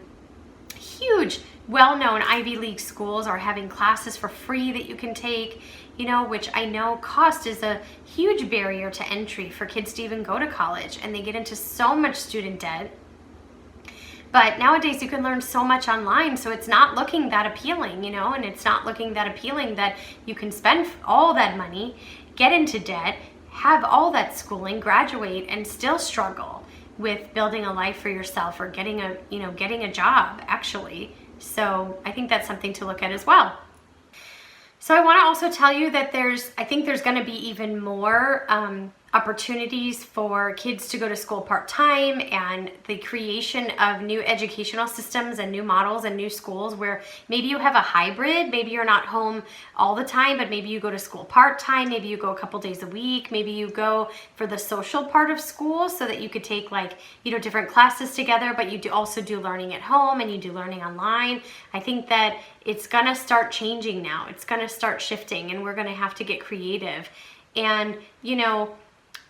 huge well-known Ivy League schools are having classes for free that you can take, you know, which I know cost is a huge barrier to entry for kids to even go to college, and they get into so much student debt. But nowadays you can learn so much online, so it's not looking that appealing, you know, and it's not looking that appealing that you can spend all that money, get into debt, have all that schooling, graduate, and still struggle with building a life for yourself or getting a job, actually. So I think that's something to look at as well. So I want to also tell you that I think there's going to be even more opportunities for kids to go to school part-time, and the creation of new educational systems and new models and new schools where maybe you have a hybrid. Maybe you're not home all the time, but maybe you go to school part-time, maybe you go a couple days a week, maybe you go for the social part of school so that you could take, like, you know, different classes together, but you also do learning at home and you do learning online. I think that it's gonna start changing now. It's gonna start shifting, and we're gonna have to get creative. And, you know,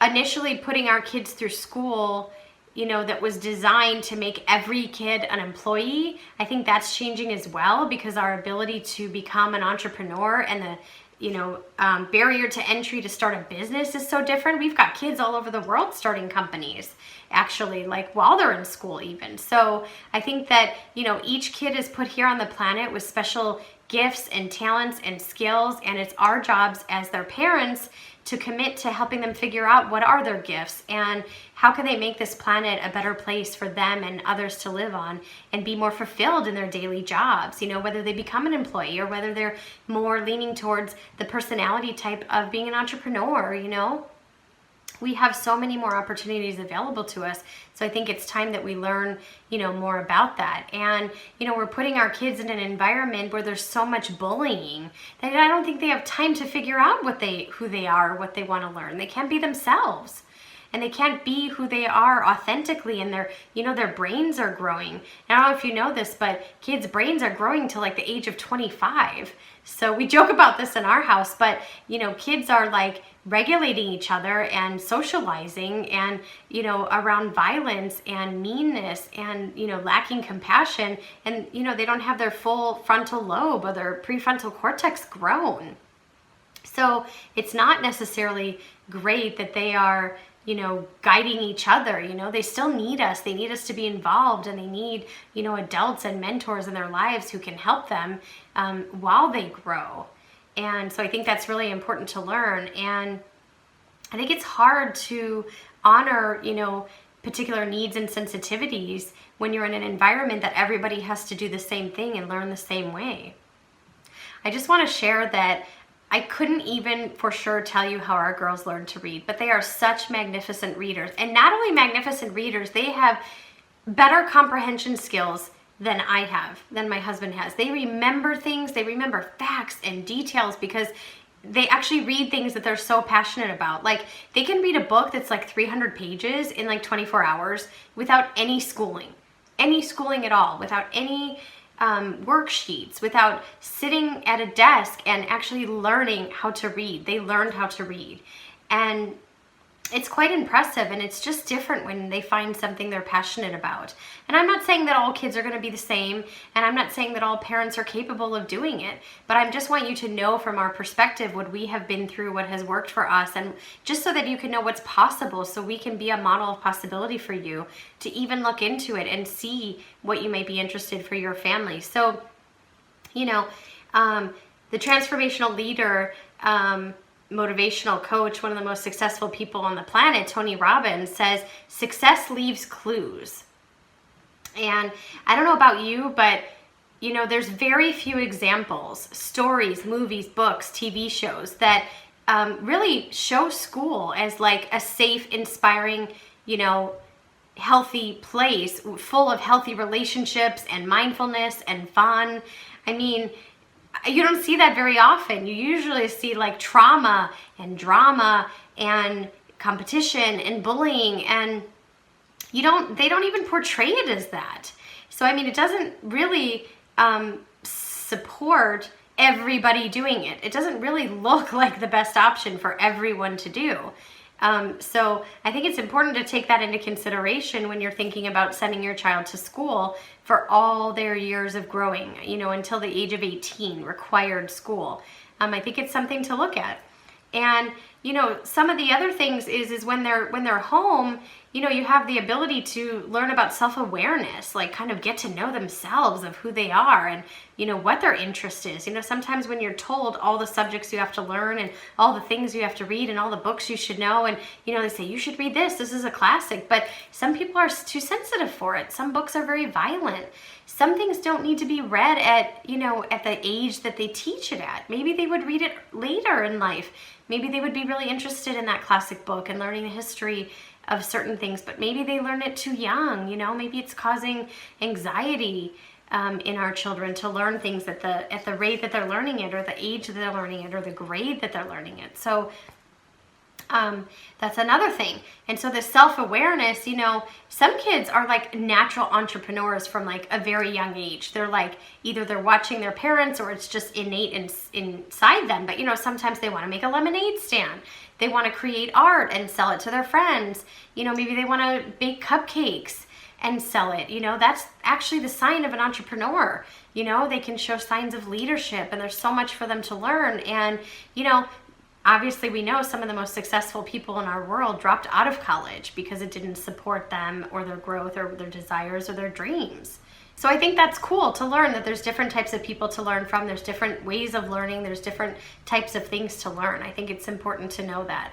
initially putting our kids through school, you know, that was designed to make every kid an employee, I think that's changing as well, because our ability to become an entrepreneur and the, you know, barrier to entry to start a business is so different. We've got kids all over the world starting companies, actually, like while they're in school even. So I think that, you know, each kid is put here on the planet with special gifts and talents and skills, and it's our jobs as their parents to commit to helping them figure out what are their gifts and how can they make this planet a better place for them and others to live on and be more fulfilled in their daily jobs, you know, whether they become an employee or whether they're more leaning towards the personality type of being an entrepreneur, you know. We have so many more opportunities available to us. So I think it's time that we learn, you know, more about that. And, you know, we're putting our kids in an environment where there's so much bullying that I don't think they have time to figure out who they are, what they want to learn. They can't be themselves. And they can't be who they are authentically, and their brains are growing. And I don't know if you know this, but kids' brains are growing to like the age of 25. So we joke about this in our house, but, you know, kids are like regulating each other and socializing and, you know, around violence and meanness and, you know, lacking compassion. And, you know, they don't have their full frontal lobe or their prefrontal cortex grown. So it's not necessarily great that they are, you know, guiding each other. You know, they still need us. They need us to be involved, and they need, you know, adults and mentors in their lives who can help them while they grow. And so I think that's really important to learn. And I think it's hard to honor, you know, particular needs and sensitivities when you're in an environment that everybody has to do the same thing and learn the same way. I just want to share that I couldn't even for sure tell you how our girls learn to read, but they are such magnificent readers. And not only magnificent readers, they have better comprehension skills than I have, than my husband has. They remember things, they remember facts and details because they actually read things that they're so passionate about. Like, they can read a book that's like 300 pages in like 24 hours without any schooling at all, without any worksheets, without sitting at a desk and actually learning how to read. They learned how to read. And it's quite impressive, and it's just different when they find something they're passionate about. And I'm not saying that all kids are going to be the same, and I'm not saying that all parents are capable of doing it, but I just want you to know from our perspective what we have been through, what has worked for us, and just so that you can know what's possible, so we can be a model of possibility for you to even look into it and see what you might be interested for your family. So, you know, the transformational leader, motivational coach, one of the most successful people on the planet, Tony Robbins, says success leaves clues. And I don't know about you, but you know, there's very few examples, stories, movies, books, TV shows that really show school as like a safe, inspiring, you know, healthy place full of healthy relationships and mindfulness and fun. I mean, you don't see that very often. You usually see like trauma and drama and competition and bullying, and they don't even portray it as that. So I mean, it doesn't really support everybody doing it. It doesn't really look like the best option for everyone to do. So I think it's important to take that into consideration when you're thinking about sending your child to school for all their years of growing, you know, until the age of 18, required school. I think it's something to look at. And, you know, some of the other things is when they're home, you know, you have the ability to learn about self-awareness, like kind of get to know themselves, of who they are and, you know, what their interest is. You know, sometimes when you're told all the subjects you have to learn and all the things you have to read and all the books you should know, and, you know, they say you should read this is a classic, but some people are too sensitive for it. Some books are very violent. Some things don't need to be read at, you know, at the age that they teach it at. Maybe they would read it later in life. Maybe they would be really interested in that classic book and learning the history of certain things, but maybe they learn it too young. You know, maybe it's causing anxiety in our children to learn things at the rate that they're learning it, or the age that they're learning it, or the grade that they're learning it. So that's another thing. And so the self-awareness, you know, some kids are like natural entrepreneurs from like a very young age. They're like, either they're watching their parents or it's just innate inside them. But, you know, sometimes they want to make a lemonade stand. They want to create art and sell it to their friends. You know, maybe they want to bake cupcakes and sell it. You know, that's actually the sign of an entrepreneur. You know, they can show signs of leadership, and there's so much for them to learn. And, you know, obviously we know some of the most successful people in our world dropped out of college because it didn't support them or their growth or their desires or their dreams. So I think that's cool to learn that there's different types of people to learn from. There's different ways of learning. There's different types of things to learn. I think it's important to know that.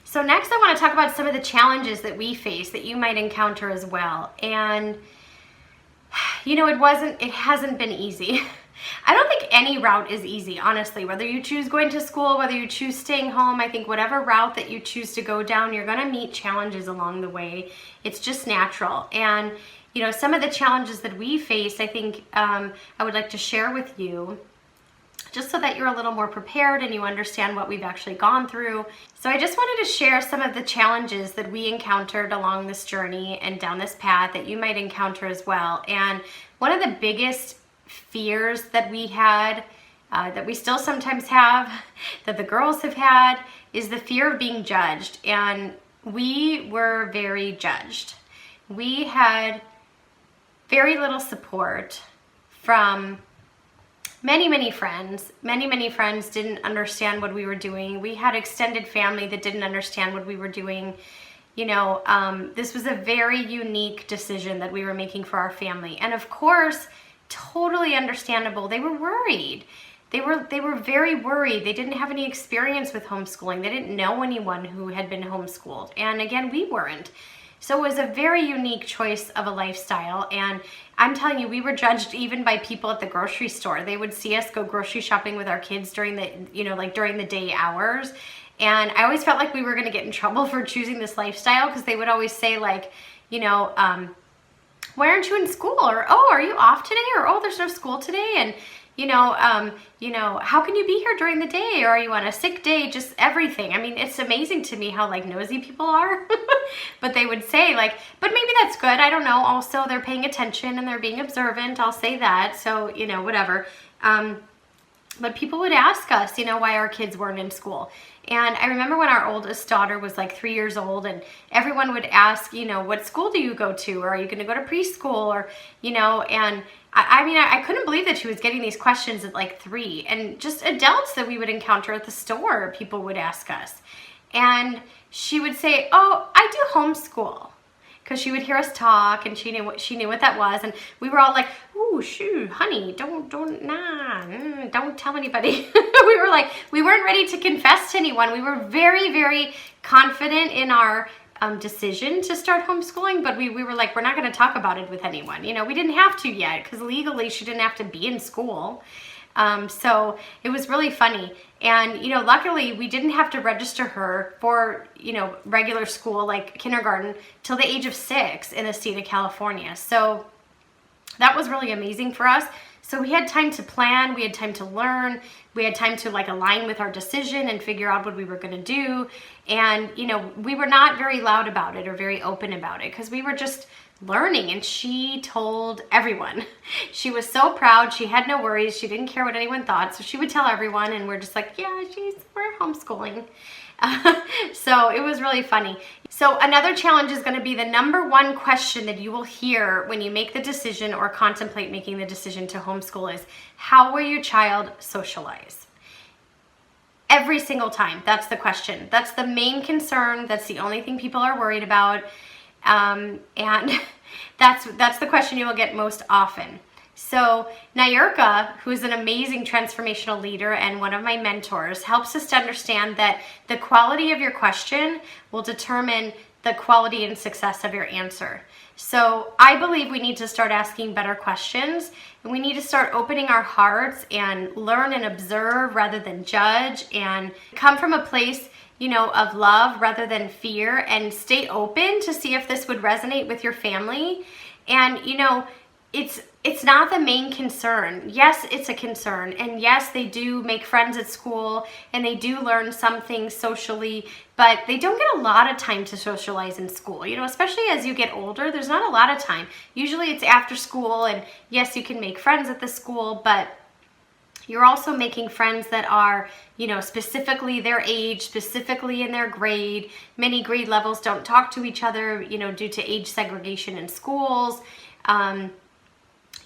So next I want to talk about some of the challenges that we face that you might encounter as well. And, you know, it hasn't been easy. I don't think any route is easy, honestly. Whether you choose going to school, whether you choose staying home, I think whatever route that you choose to go down, you're going to meet challenges along the way. It's just natural. And, you know, some of the challenges that we face, I think I would like to share with you, just so that you're a little more prepared and you understand what we've actually gone through. So I just wanted to share some of the challenges that we encountered along this journey and down this path that you might encounter as well. And one of the biggest fears that we had, that we still sometimes have, that the girls have had, is the fear of being judged. And we were very judged. We had very little support from many friends. Many friends didn't understand what we were doing. We had extended family that didn't understand what we were doing. You know, this was a very unique decision that we were making for our family. And of course, totally understandable. They were worried. They were very worried. They didn't have any experience with homeschooling. They didn't know anyone who had been homeschooled. And again, we weren't. So it was a very unique choice of a lifestyle. And I'm telling you, we were judged even by people at the grocery store. They would see us go grocery shopping with our kids during the, you know, like during the day hours. And I always felt like we were going to get in trouble for choosing this lifestyle, because they would always say, like, you know, why aren't you in school? Or, oh, are you off today? Or, oh, there's no school today. And, you know, how can you be here during the day? Or are you on a sick day? Just everything. I mean, it's amazing to me how like nosy people are. But they would say like, but maybe that's good. I don't know. Also, they're paying attention and they're being observant. I'll say that. So, you know, whatever. But people would ask us, you know, why our kids weren't in school. And I remember when our oldest daughter was like 3 years old, and everyone would ask, you know, what school do you go to? Or are you going to go to preschool? Or, you know, and I mean, I couldn't believe that she was getting these questions at like 3. And just adults that we would encounter at the store, people would ask us. And she would say, oh, I do homeschool. Because she would hear us talk, and she knew what that was. And we were all like, ooh, shoo, honey, don't tell anybody. We were like, we weren't ready to confess to anyone. We were very confident in our decision to start homeschooling, but we were like, we're not going to talk about it with anyone. You know, we didn't have to yet because legally she didn't have to be in school. So it was really funny. And, you know, luckily we didn't have to register her for, you know, regular school like kindergarten till the age of 6 in the state of California. So that was really amazing for us. So we had time to plan, we had time to learn, we had time to like align with our decision and figure out what we were going to do. And, you know, we were not very loud about it or very open about it because we were just learning, and she told everyone. She was so proud. She had no worries. She didn't care what anyone thought. So she would tell everyone, and we're just like, yeah, we're homeschooling. So it was really funny. So another challenge is going to be the number one question that you will hear when you make the decision or contemplate making the decision to homeschool is, how will your child socialize? Every single time, that's the question. That's the main concern. That's the only thing people are worried about. And that's the question you will get most often. So Nayurka, who's an amazing transformational leader and one of my mentors, helps us to understand that the quality of your question will determine the quality and success of your answer. So I believe we need to start asking better questions, and we need to start opening our hearts and learn and observe rather than judge, and come from a place, you know, of love rather than fear, and stay open to see if this would resonate with your family. And, you know, it's not the main concern. Yes, it's a concern. And yes, they do make friends at school and they do learn some things socially, but they don't get a lot of time to socialize in school. You know, especially as you get older, there's not a lot of time. Usually it's after school, and yes, you can make friends at the school, but you're also making friends that are, you know, specifically their age, specifically in their grade. Many grade levels don't talk to each other, you know, due to age segregation in schools.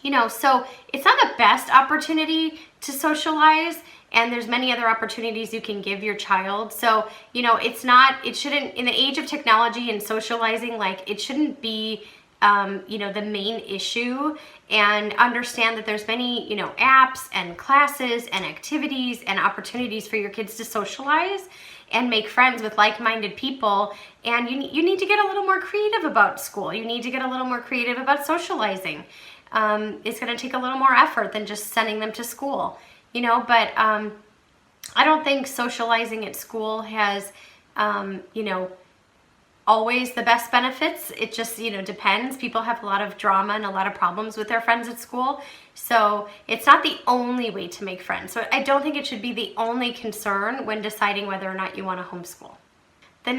You know, so it's not the best opportunity to socialize, and there's many other opportunities you can give your child. So, you know, it shouldn't, in the age of technology and socializing, like, it shouldn't be, you know, the main issue. And understand that there's many, you know, apps and classes and activities and opportunities for your kids to socialize and make friends with like-minded people. And you need to get a little more creative about school. You need to get a little more creative about socializing. It's going to take a little more effort than just sending them to school, you know, but I don't think socializing at school has, you know, always the best benefits. It just, you know, depends. People have a lot of drama and a lot of problems with their friends at school. So it's not the only way to make friends. So I don't think it should be the only concern when deciding whether or not you want to homeschool. The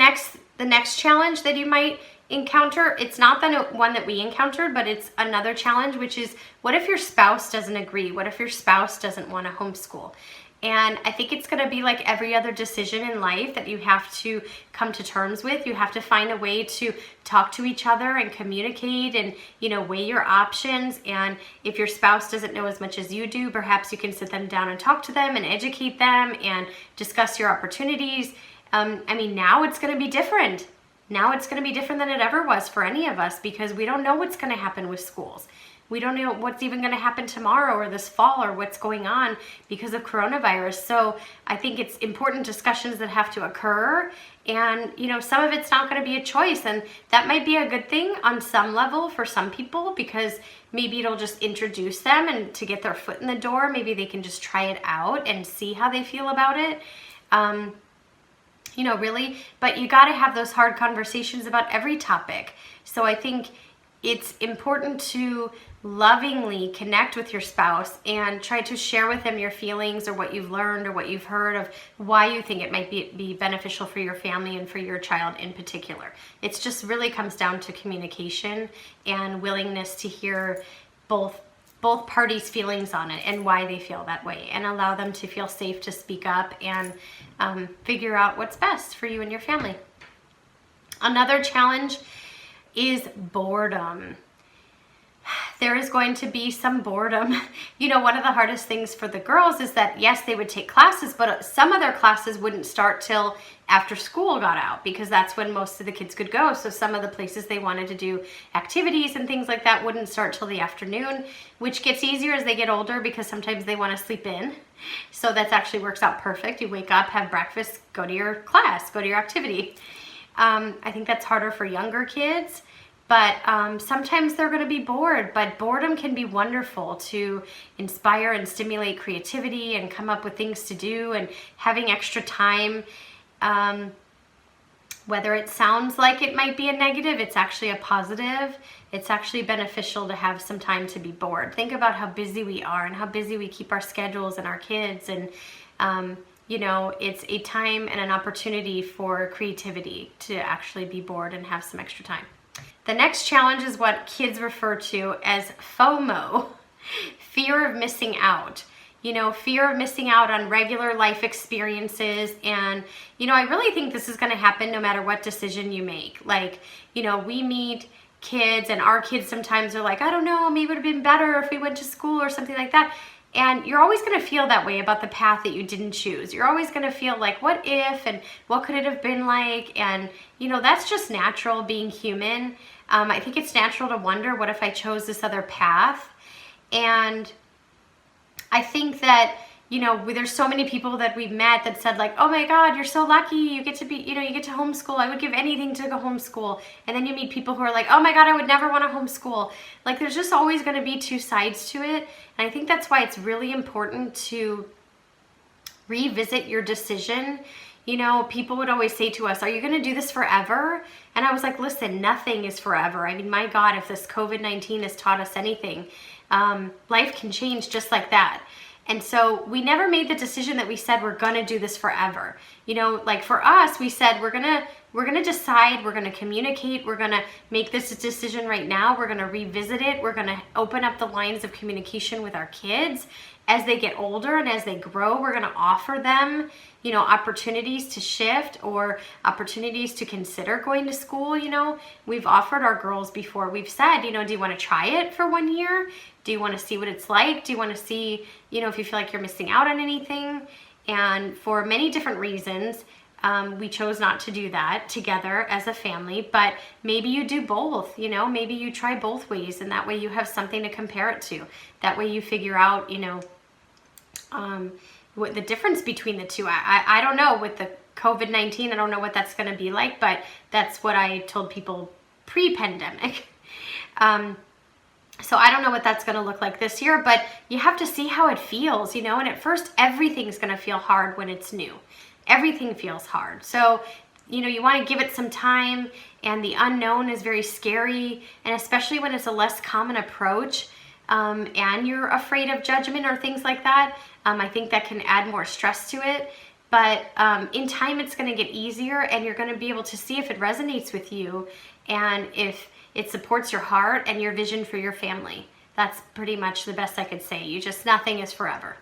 next challenge that you might encounter, it's not the one that we encountered, but it's another challenge, which is, what if your spouse doesn't agree? What if your spouse doesn't want to homeschool? And I think it's going to be like every other decision in life that you have to come to terms with. You have to find a way to talk to each other and communicate and, you know, weigh your options. And if your spouse doesn't know as much as you do, perhaps you can sit them down and talk to them and educate them and discuss your opportunities. I mean, now it's going to be different. Now it's going to be different than it ever was for any of us, because we don't know what's going to happen with schools. We don't know what's even going to happen tomorrow or this fall or what's going on because of coronavirus. So I think it's important discussions that have to occur. And, you know, some of it's not going to be a choice. And that might be a good thing on some level for some people, because maybe it'll just introduce them and to get their foot in the door. Maybe they can just try it out and see how they feel about it. You know, really, but you got to have those hard conversations about every topic. So I think it's important to lovingly connect with your spouse and try to share with them your feelings or what you've learned or what you've heard of why you think it might be beneficial for your family and for your child in particular. It's just really comes down to communication and willingness to hear both parties' feelings on it and why they feel that way, and allow them to feel safe to speak up and figure out what's best for you and your family. Another challenge is boredom. There is going to be some boredom. You know, one of the hardest things for the girls is that, yes, they would take classes, but some of their classes wouldn't start till after school got out, because that's when most of the kids could go. So some of the places they wanted to do activities and things like that wouldn't start till the afternoon, which gets easier as they get older because sometimes they want to sleep in. So that actually works out perfect. You wake up, have breakfast, go to your class, go to your activity. I think that's harder for younger kids, but sometimes they're going to be bored, but boredom can be wonderful to inspire and stimulate creativity and come up with things to do, and having extra time. Whether it sounds like it might be a negative, it's actually a positive. It's actually beneficial to have some time to be bored. Think about how busy we are and how busy we keep our schedules and our kids, and you know, it's a time and an opportunity for creativity to actually be bored and have some extra time. The next challenge is what kids refer to as FOMO, fear of missing out. You know, fear of missing out on regular life experiences. And, you know, I really think this is going to happen no matter what decision you make. Like, you know, we meet kids, and our kids sometimes are like, I don't know, maybe it would have been better if we went to school or something like that. And you're always going to feel that way about the path that you didn't choose. You're always going to feel like, what if, and what could it have been like? And, you know, that's just natural, being human. I think it's natural to wonder, what if I chose this other path? And I think that, you know, there's so many people that we've met that said like, oh my God, you're so lucky. You get to be, you know, you get to homeschool. I would give anything to go homeschool. And then you meet people who are like, oh my God, I would never want to homeschool. Like, there's just always going to be two sides to it. And I think that's why it's really important to revisit your decision. You know, people would always say to us, are you going to do this forever? And I was like, listen, nothing is forever. I mean, my God, if this COVID-19 has taught us anything, life can change just like that. And so we never made the decision that we said we're gonna do this forever. You know, like for us, we said we're gonna decide, we're gonna communicate, we're gonna make this decision right now, we're gonna revisit it, we're gonna open up the lines of communication with our kids. As they get older and as they grow, we're gonna offer them, you know, opportunities to shift or opportunities to consider going to school. You know, we've offered our girls before, we've said, you know, do you want to try it for 1 year? Do you want to see what it's like? Do you want to see, you know, if you feel like you're missing out on anything? And for many different reasons, we chose not to do that together as a family, but maybe you do both, you know, maybe you try both ways, and that way you have something to compare it to. That way you figure out, you know, what the difference between the two. I don't know, with the COVID-19, I don't know what that's going to be like, but that's what I told people pre-pandemic. So I don't know what that's going to look like this year, but you have to see how it feels, you know, and at first everything's going to feel hard when it's new. Everything feels hard. So, you know, you want to give it some time, and the unknown is very scary, and especially when it's a less common approach, and you're afraid of judgment or things like that. I think that can add more stress to it. But in time, it's going to get easier, and you're going to be able to see if it resonates with you and if it supports your heart and your vision for your family. That's pretty much the best I could say. Nothing is forever.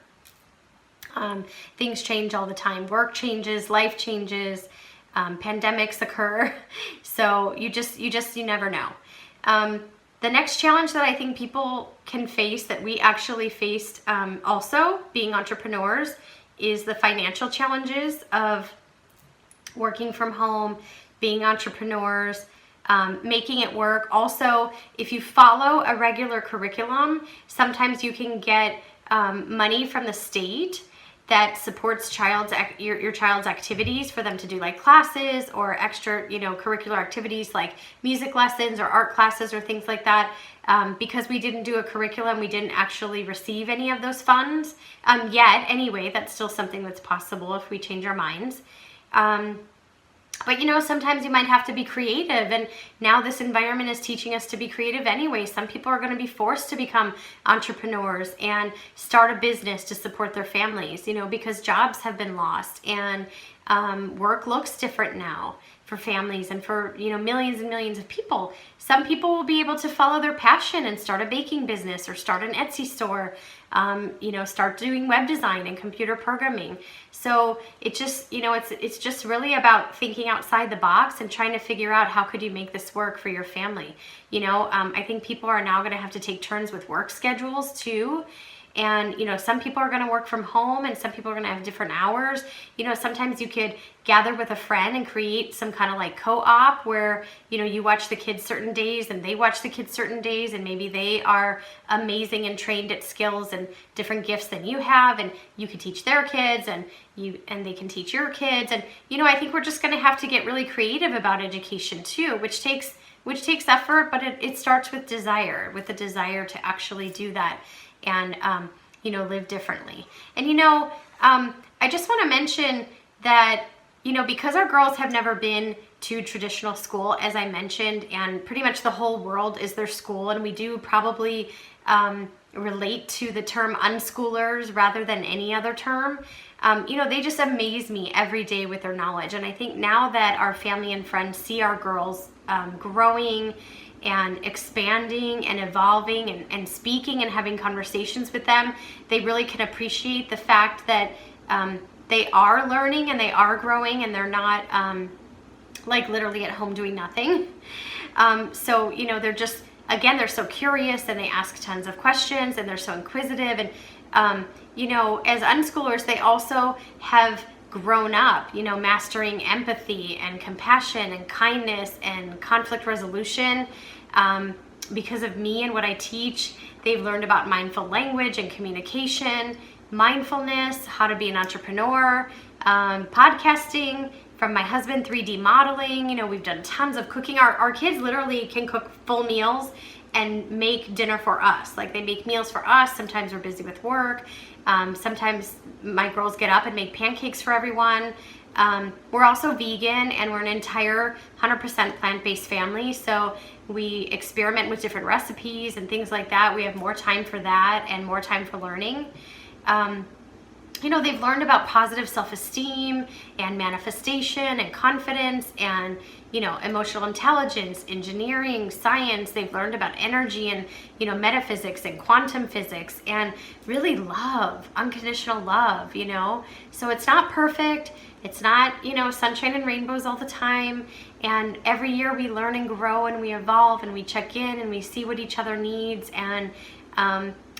Things change all the time. Work changes, life changes, pandemics occur. So you never know. The next challenge that I think people can face, that we actually faced also being entrepreneurs, is the financial challenges of working from home, being entrepreneurs, making it work. Also, if you follow a regular curriculum, sometimes you can get money from the state that supports your child's activities, for them to do like classes or extra, you know, curricular activities like music lessons or art classes or things like that. Because we didn't do a curriculum, we didn't actually receive any of those funds yet. Anyway, that's still something that's possible if we change our minds. But you know, sometimes you might have to be creative, and now this environment is teaching us to be creative anyway. Some people are going to be forced to become entrepreneurs and start a business to support their families, you know, because jobs have been lost, and work looks different now for families and for, you know, millions and millions of people. Some people will be able to follow their passion and start a baking business or start an Etsy store, you know, start doing web design and computer programming. So it just, you know, it's just really about thinking outside the box and trying to figure out how could you make this work for your family. You know, I think people are now going to have to take turns with work schedules too. And, you know, some people are going to work from home and some people are going to have different hours. You know, sometimes you could gather with a friend and create some kind of like co-op where, you know, you watch the kids certain days and they watch the kids certain days, and maybe they are amazing and trained at skills and different gifts than you have, and you can teach their kids and they can teach your kids. And, you know, I think we're just going to have to get really creative about education too, which takes effort, but it starts with the desire to actually do that and, you know, live differently. And, you know, I just want to mention that, you know, because our girls have never been to traditional school, as I mentioned, and pretty much the whole world is their school, and we do probably relate to the term unschoolers rather than any other term. You know, they just amaze me every day with their knowledge. And I think now that our family and friends see our girls growing and expanding and evolving and speaking and having conversations with them, they really can appreciate the fact that they are learning and they are growing, and they're not like literally at home doing nothing. So, you know, they're just, again, they're so curious and they ask tons of questions and they're so inquisitive. And, you know, as unschoolers, they also have grown up, you know, mastering empathy and compassion and kindness and conflict resolution. Because of me and what I teach, they've learned about mindful language and communication, mindfulness, how to be an entrepreneur, podcasting, from my husband, 3D modeling. You know, we've done tons of cooking. Our kids literally can cook full meals and make dinner for us. Like, they make meals for us. Sometimes we're busy with work. Sometimes my girls get up and make pancakes for everyone. We're also vegan, and we're an entire 100% plant-based family. So we experiment with different recipes and things like that. We have more time for that and more time for learning. You know, they've learned about positive self-esteem and manifestation and confidence and, you know, emotional intelligence, engineering, science. They've learned about energy and, you know, metaphysics and quantum physics, and really love, unconditional love, you know. So it's not perfect. It's not, you know, sunshine and rainbows all the time. And every year we learn and grow and we evolve and we check in and we see what each other needs. And,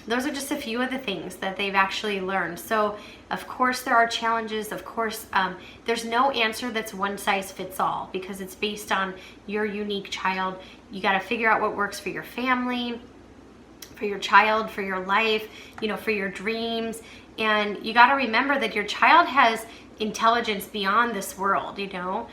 those are just a few of the things that they've actually learned. So, of course, there are challenges. Of course, there's no answer that's one size fits all, because it's based on your unique child. You got to figure out what works for your family, for your child, for your life, you know, for your dreams. And you got to remember that your child has intelligence beyond this world, you know.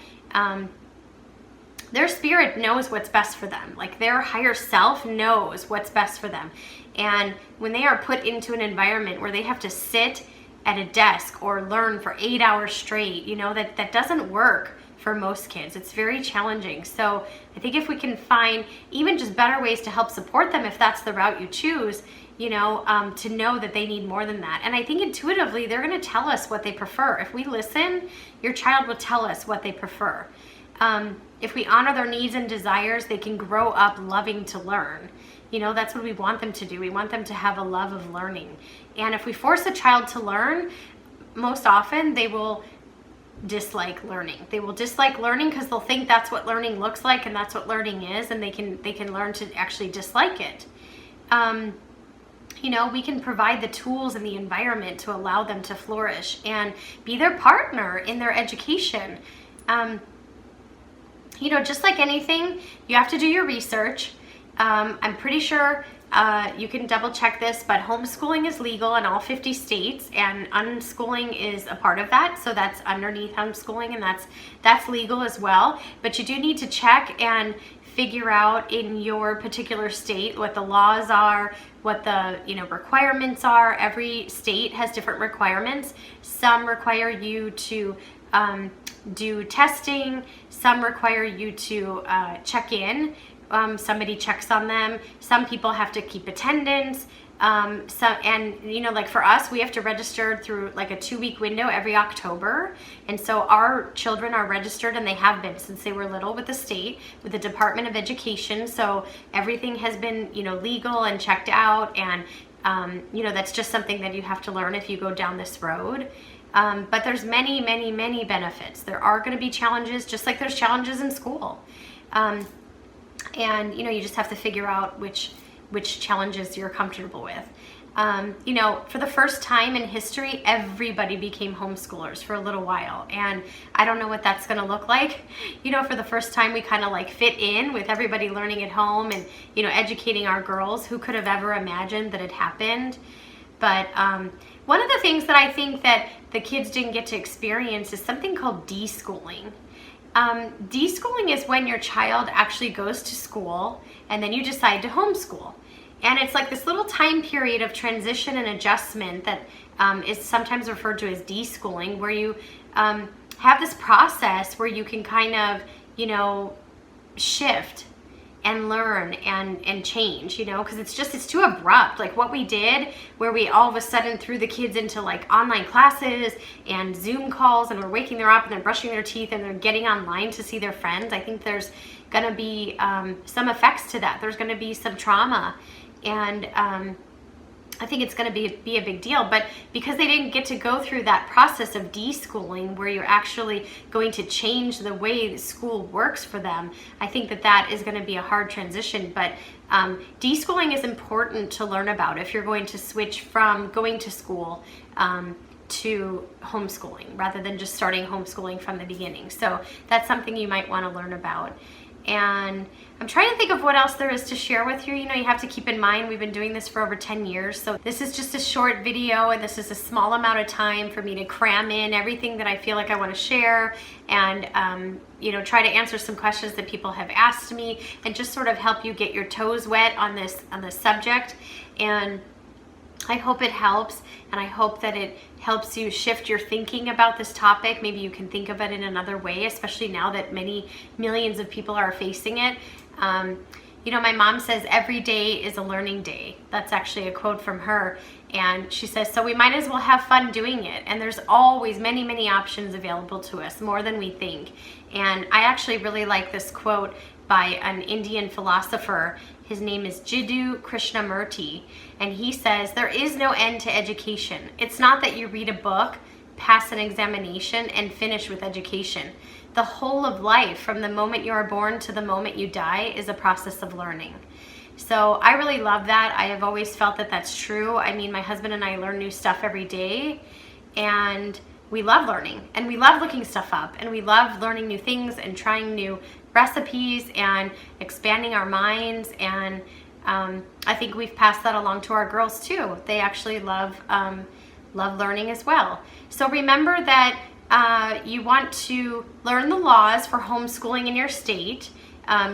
Their spirit knows what's best for them. Like, their higher self knows what's best for them. And when they are put into an environment where they have to sit at a desk or learn for 8 hours straight, you know, that doesn't work for most kids. It's very challenging. So I think if we can find even just better ways to help support them, if that's the route you choose, you know, to know that they need more than that. And I think intuitively they're going to tell us what they prefer. If we listen, your child will tell us what they prefer. If we honor their needs and desires, they can grow up loving to learn. You know, that's what we want them to do. We want them to have a love of learning. And if we force a child to learn, most often they will dislike learning. They will dislike learning because they'll think that's what learning looks like and that's what learning is, and they can learn to actually dislike it. You know, we can provide the tools and the environment to allow them to flourish and be their partner in their education. You know, just like anything, you have to do your research. I'm pretty sure you can double check this, but homeschooling is legal in all 50 states, and unschooling is a part of that. So that's underneath homeschooling, and that's legal as well. But you do need to check and figure out in your particular state what the laws are, what the, you know, requirements are. Every state has different requirements. Some require you to do testing. Some require you to check in. Somebody checks on them. Some people have to keep attendance. And you know, like for us, we have to register through like a 2-week window every October. And so our children are registered, and they have been since they were little with the state, with the Department of Education. So everything has been, you know, legal and checked out. And, you know, that's just something that you have to learn if you go down this road. But there's many, many, many benefits. There are going to be challenges, just like there's challenges in school. And, you know, you just have to figure out which challenges you're comfortable with. You know, for the first time in history, everybody became homeschoolers for a little while. And I don't know what that's going to look like. You know, for the first time, we kind of like fit in with everybody learning at home and, you know, educating our girls. Who could have ever imagined that it happened? But one of the things that I think that the kids didn't get to experience is something called deschooling. Deschooling is when your child actually goes to school and then you decide to homeschool. And it's like this little time period of transition and adjustment that is sometimes referred to as deschooling, where you have this process where you can kind of, you know, shift and learn and change, you know, because it's too abrupt. Like what we did, where we all of a sudden threw the kids into like online classes and Zoom calls, and we're waking them up and they're brushing their teeth and they're getting online to see their friends. I think there's going to be some effects to that. There's going to be some trauma. And I think it's going to be a big deal. But because they didn't get to go through that process of deschooling, where you're actually going to change the way school works for them, I think that is going to be a hard transition. But deschooling is important to learn about if you're going to switch from going to school to homeschooling, rather than just starting homeschooling from the beginning. So that's something you might want to learn about. And I'm trying to think of what else there is to share with you. You know, you have to keep in mind we've been doing this for over 10 years. So this is just a short video, and this is a small amount of time for me to cram in everything that I feel like I want to share, and you know, try to answer some questions that people have asked me, and just sort of help you get your toes wet on this subject. And I hope it helps, and I hope that it helps you shift your thinking about this topic. Maybe you can think of it in another way, especially now that many millions of people are facing it. You know, my mom says every day is a learning day. That's actually a quote from her. And she says, so we might as well have fun doing it. And there's always many, many options available to us, more than we think. And I actually really like this quote by an Indian philosopher. His name is Jiddu Krishnamurti, and he says, there is no end to education. It's not that you read a book, pass an examination, and finish with education. The whole of life, from the moment you are born to the moment you die, is a process of learning. So I really love that. I have always felt that that's true. I mean, my husband and I learn new stuff every day, and we love learning, and we love looking stuff up, and we love learning new things and trying new recipes and expanding our minds. And I think we've passed that along to our girls too. They actually love learning as well. So remember that you want to learn the laws for homeschooling in your state.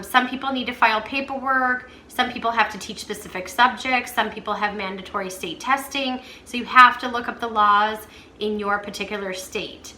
Some people need to file paperwork. Some people have to teach specific subjects. Some people have mandatory state testing. So you have to look up the laws in your particular state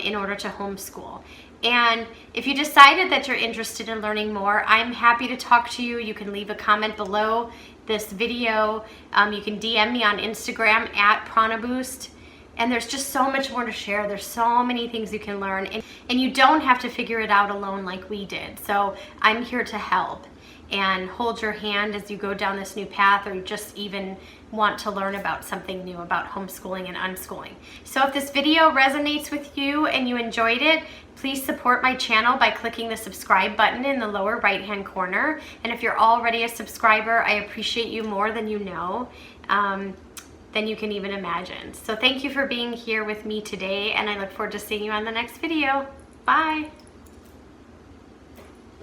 in order to homeschool. And if you decided that you're interested in learning more, I'm happy to talk to you. You can leave a comment below this video. You can DM me on Instagram at Prana Boost. And there's just so much more to share. There's so many things you can learn. And you don't have to figure it out alone like we did. So I'm here to help and hold your hand as you go down this new path, or you just even want to learn about something new about homeschooling and unschooling. So if this video resonates with you and you enjoyed it, please support my channel by clicking the subscribe button in the lower right hand corner. And if you're already a subscriber, I appreciate you more than you know, than you can even imagine. So thank you for being here with me today, and I look forward to seeing you on the next video. Bye.